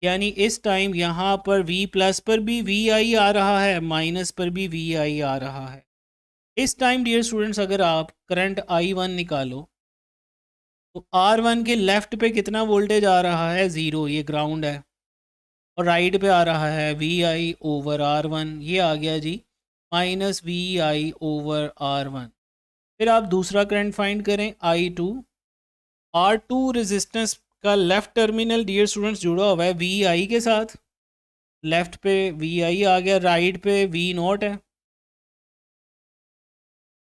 यानी इस टाइम यहाँ पर V प्लस पर भी VI आ रहा है, माइनस पर भी VI आ रहा है। इस टाइम डियर स्टूडेंट्स अगर आप करंट I1 निकालो तो R1 के लेफ्ट पे कितना वोल्टेज आ रहा है, ज़ीरो, ये ग्राउंड है, और राइट पे आ रहा है VI ओवर R1, ये आ गया जी माइनस VI ओवर R1। फिर आप दूसरा करंट फाइंड करें I2, R2 रेजिस्टेंस का लेफ्ट टर्मिनल डियर स्टूडेंट्स जुड़ा हुआ है VI के साथ, लेफ्ट पे VI आ गया, राइट पे V नॉट है,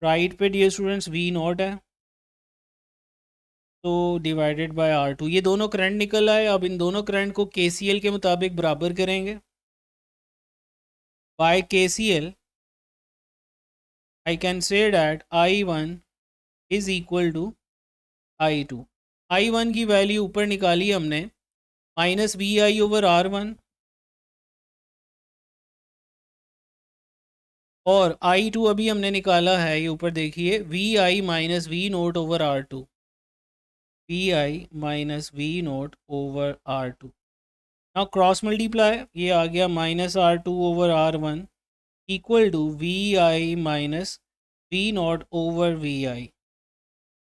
राइट पे डियर स्टूडेंट्स V नॉट है, तो डिवाइडेड बाय R2, ये दोनों करंट निकल आए। अब इन दोनों करंट को KCL के मुताबिक बराबर करेंगे। By KCL I can say that I1 is equal to I2। I1 की वैल्यू ऊपर निकाली हमने माइनस VI ओवर R1, और I2 अभी हमने निकाला है, ये ऊपर देखिए VI minus V naught over R2, VI minus V naught over R2। Now cross multiply, ये आ गया minus R2 over R1 equal to VI minus V naught over VI।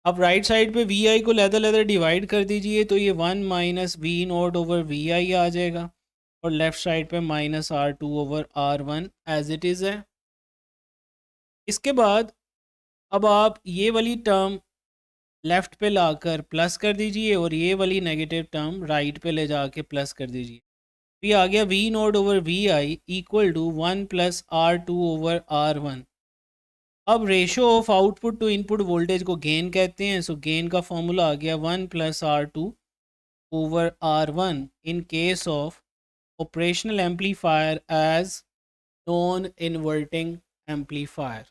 अब राइट साइड पे VI को लेदर लेदर डिवाइड कर दीजिए, तो ये 1 minus V naught over VI आ जाएगा, और लेफ्ट साइड पे minus R2 over R1 as it is है। इसके बाद अब आप ये वाली टर्म लेफ़्ट पे लाकर प्लस कर दीजिए, और ये वाली नेगेटिव टर्म राइट पे ले जाके प्लस कर दीजिए। ये आ गया V naught over VI equal to 1 plus R2 over R1। अब ratio of output to input voltage को गेन कहते हैं, सो गेन का फॉर्मूला आ गया 1 plus R2 over R1 in case of operational amplifier as non inverting amplifier.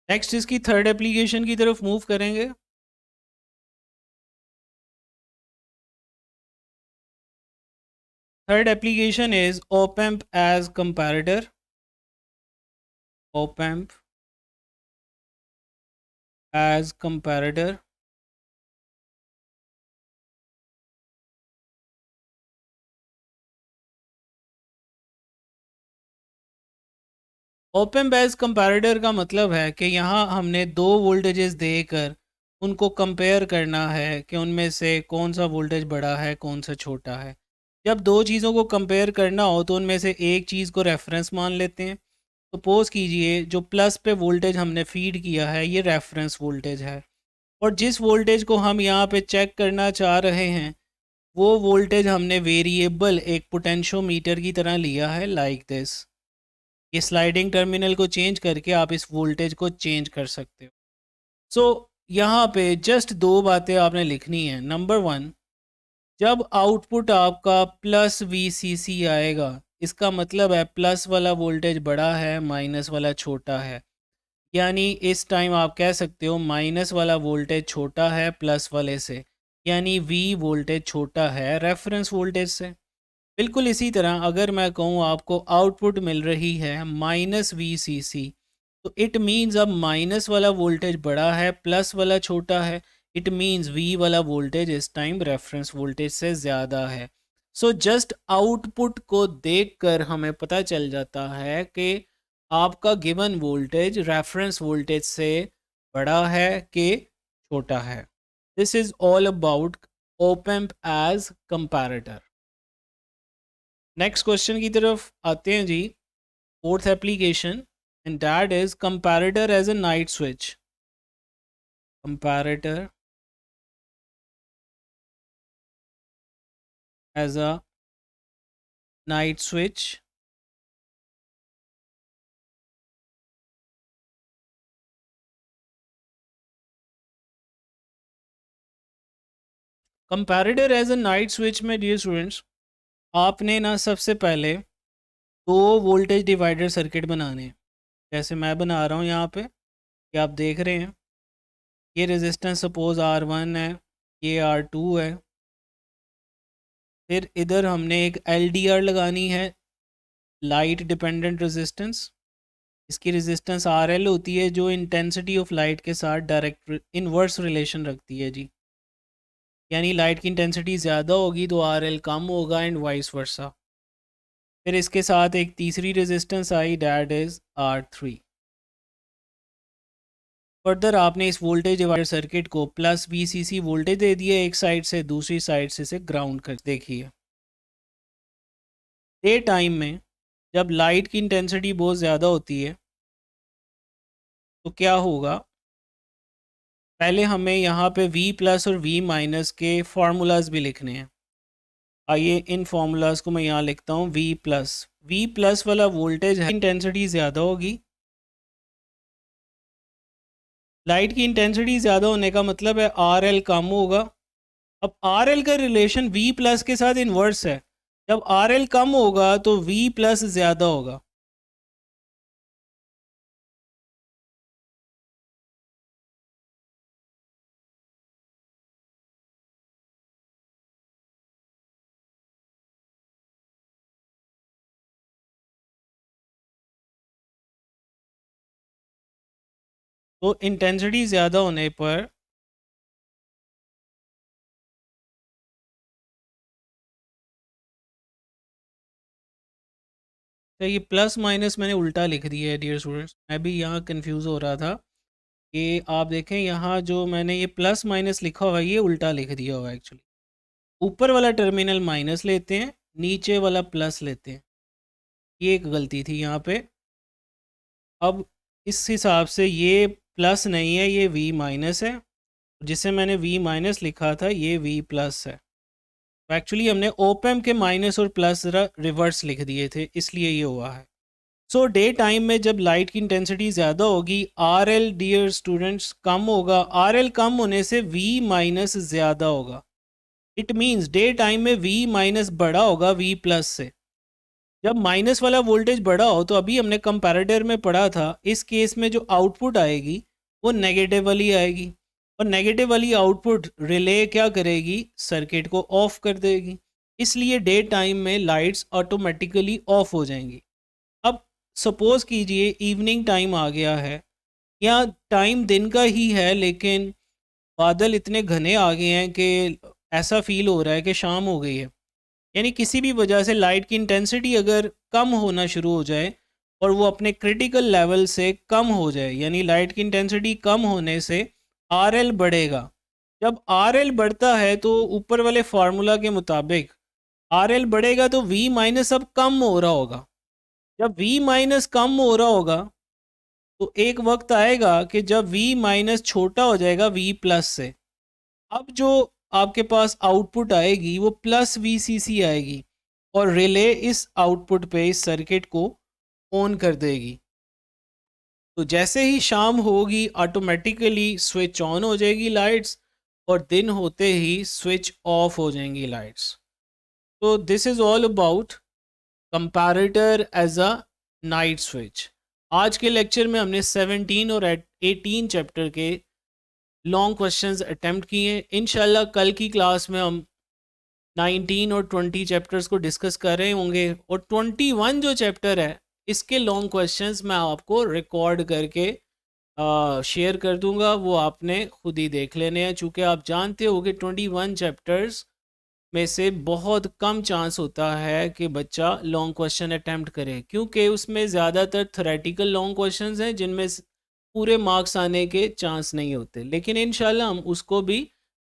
Next इसकी third application की तरफ मूव करेंगे। Third application is op-amp as comparator. op-amp as comparator. Open base comparator का मतलब है कि यहाँ हमने दो वोल्टेजेस देकर उनको कंपेयर करना है कि उनमें से कौन सा वोल्टेज बड़ा है कौन सा छोटा है। जब दो चीज़ों को कंपेयर करना हो तो उनमें से एक चीज़ को रेफरेंस मान लेते हैं। सपोज कीजिए जो प्लस पे वोल्टेज हमने फीड किया है ये रेफरेंस वोल्टेज है, और जिस वोल्टेज को हम यहाँ पे चेक करना चाह रहे हैं वो वोल्टेज हमने वेरिएबल एक पोटेंशियोमीटर की तरह लिया है लाइक दिस। ये स्लाइडिंग टर्मिनल को चेंज करके आप इस वोल्टेज को चेंज कर सकते हो। सो यहाँ पे जस्ट दो बातें आपने लिखनी है। नंबर वन, जब आउटपुट आपका प्लस VCC आएगा इसका मतलब है प्लस वाला वोल्टेज बड़ा है माइनस वाला छोटा है। यानी इस टाइम आप कह सकते हो माइनस वाला वोल्टेज छोटा है प्लस वाले से, यानी V वोल्टेज छोटा है रेफरेंस वोल्टेज से। बिल्कुल इसी तरह अगर मैं कहूँ आपको आउटपुट मिल रही है -VCC, तो इट मीन्स अब माइनस वाला वोल्टेज बड़ा है प्लस वाला छोटा है। इट मीन्स V वाला वोल्टेज इस टाइम रेफरेंस वोल्टेज से ज़्यादा है। सो जस्ट आउटपुट को देखकर हमें पता चल जाता है कि आपका गिवन वोल्टेज रेफरेंस वोल्टेज से बड़ा है कि छोटा है। This is all about op-amp as comparator. Next question की तरफ आते हैं जी। Fourth application and that is comparator as a night switch. Comparator as a night switch. Comparator as a night switch में डियर स्टूडेंट्स आपने ना सबसे पहले दो वोल्टेज डिवाइडर सर्किट बनाने हैं। जैसे मैं बना रहा हूँ यहाँ पे, ये आप देख रहे हैं। ये रेजिस्टेंस सपोज R1 है, ये R2 है। फिर इधर हमने एक LDR लगानी है, लाइट डिपेंडेंट रेजिस्टेंस। इसकी रेजिस्टेंस RL होती है जो इंटेंसिटी ऑफ लाइट के साथ डायरेक्ट इनवर्स रिलेशन रखती है जी। यानी लाइट की इंटेंसिटी ज़्यादा होगी तो RL कम होगा एंड वाइस वर्सा। फिर इसके साथ एक तीसरी resistance I, that is R3। Further आपने इस वोल्टेज डिवाइडर सर्किट को प्लस VCC वोल्टेज दे दिया एक साइड से, दूसरी साइड से इसे ग्राउंड कर। देखिए डे टाइम में जब लाइट की इंटेंसिटी बहुत ज़्यादा होती है तो क्या होगा, पहले हमें यहाँ पे V+ और V- के फार्मूलाज भी लिखने हैं। आइए इन फार्मूलाज को मैं यहाँ लिखता हूँ। V+ वाला वोल्टेज है, इंटेंसिटी ज़्यादा होगी। लाइट की इंटेंसिटी ज़्यादा होने का मतलब है RL कम होगा। अब RL का रिलेशन V+ के साथ इन्वर्स है। जब RL कम होगा तो V+ ज़्यादा होगा। तो इंटेंसिटी ज़्यादा होने पर तो ये प्लस माइनस मैंने उल्टा लिख दिया है डियर स्टूडेंट्स। मैं भी यहाँ कंफ्यूज हो रहा था कि आप देखें यहाँ जो मैंने ये प्लस माइनस लिखा हुआ है ये उल्टा लिख दिया हुआ है एक्चुअली। ऊपर वाला टर्मिनल माइनस लेते हैं, नीचे वाला प्लस लेते हैं। ये एक गलती थी यहाँ पे। अब इस हिसाब से ये प्लस नहीं है, ये V- है। जिसे मैंने V- लिखा था ये V+ है। तो एक्चुअली हमने op-amp के माइनस और प्लस ज़रा रिवर्स लिख दिए थे, इसलिए ये हुआ है। सो डे टाइम में जब लाइट की इंटेंसिटी ज़्यादा होगी RL डियर स्टूडेंट्स कम होगा। RL कम होने से V- ज़्यादा होगा। इट मीन्स डे टाइम में V- बड़ा होगा V+ से। जब माइनस वाला वोल्टेज बड़ा हो तो अभी हमने कंपैरेटर में पढ़ा था, इस केस में जो आउटपुट आएगी वो नेगेटिव वाली आएगी, और नेगेटिव वाली आउटपुट रिले क्या करेगी, सर्किट को ऑफ कर देगी, इसलिए डे टाइम में लाइट्स ऑटोमेटिकली ऑफ हो जाएंगी। अब सपोज कीजिए इवनिंग टाइम आ गया है, या टाइम दिन का ही है लेकिन बादल इतने घने आ गए हैं कि ऐसा फील हो रहा है कि शाम हो गई है, यानी किसी भी वजह से लाइट की इंटेंसिटी अगर कम होना शुरू हो जाए और वो अपने क्रिटिकल लेवल से कम हो जाए, यानी लाइट की इंटेंसिटी कम होने से आर बढ़ेगा। जब आर बढ़ता है तो ऊपर वाले फार्मूला के मुताबिक आर बढ़ेगा तो वी माइनस अब कम हो रहा होगा। जब वी माइनस कम हो रहा होगा तो एक वक्त आएगा कि जब वी माइनस छोटा हो जाएगा वी प्लस से। अब जो आपके पास आउटपुट आएगी वो प्लस वीसीसी आएगी, और रिले इस आउटपुट पे इस सर्किट को ऑन कर देगी। तो जैसे ही शाम होगी ऑटोमेटिकली स्विच ऑन हो जाएगी लाइट्स, और दिन होते ही स्विच ऑफ हो जाएंगी लाइट्स। तो this is all about comparator as a night switch. आज के लेक्चर में हमने 17 और 18 चैप्टर के लॉन्ग क्वेश्चंस अटेम्प्ट किए। इंशाल्लाह कल की क्लास में हम 19 और 20 चैप्टर्स को डिस्कस कर रहे होंगे, और 21 जो चैप्टर है इसके लॉन्ग क्वेश्चंस मैं आपको रिकॉर्ड करके शेयर कर दूंगा, वो आपने खुद ही देख लेने हैं। चूँकि आप जानते हो कि 21 चैप्टर्स में से बहुत कम चांस होता है कि बच्चा लॉन्ग क्वेश्चन अटैम्प्ट करे, क्योंकि उसमें ज़्यादातर थ्योरेटिकल लॉन्ग क्वेश्चंस हैं जिनमें पूरे मार्क्स आने के चांस नहीं होते, लेकिन इंशाल्लाह हम उसको भी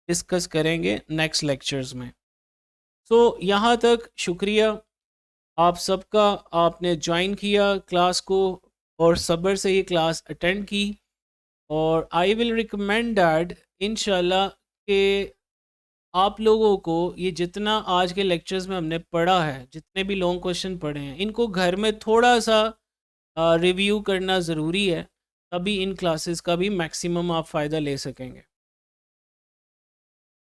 डिस्कस करेंगे नेक्स्ट लेक्चर्स में। सो यहाँ तक शुक्रिया आप सबका, आपने ज्वाइन किया क्लास को और सब्र से ये क्लास अटेंड की, और आई विल रिकमेंड दैट इंशाल्लाह कि आप लोगों को ये जितना आज के लेक्चर्स में हमने पढ़ा है, जितने भी लॉन्ग क्वेश्चन पढ़े हैं, इनको घर में थोड़ा सा रिव्यू करना ज़रूरी है, तभी इन क्लासेस का भी मैक्सिमम आप फ़ायदा ले सकेंगे।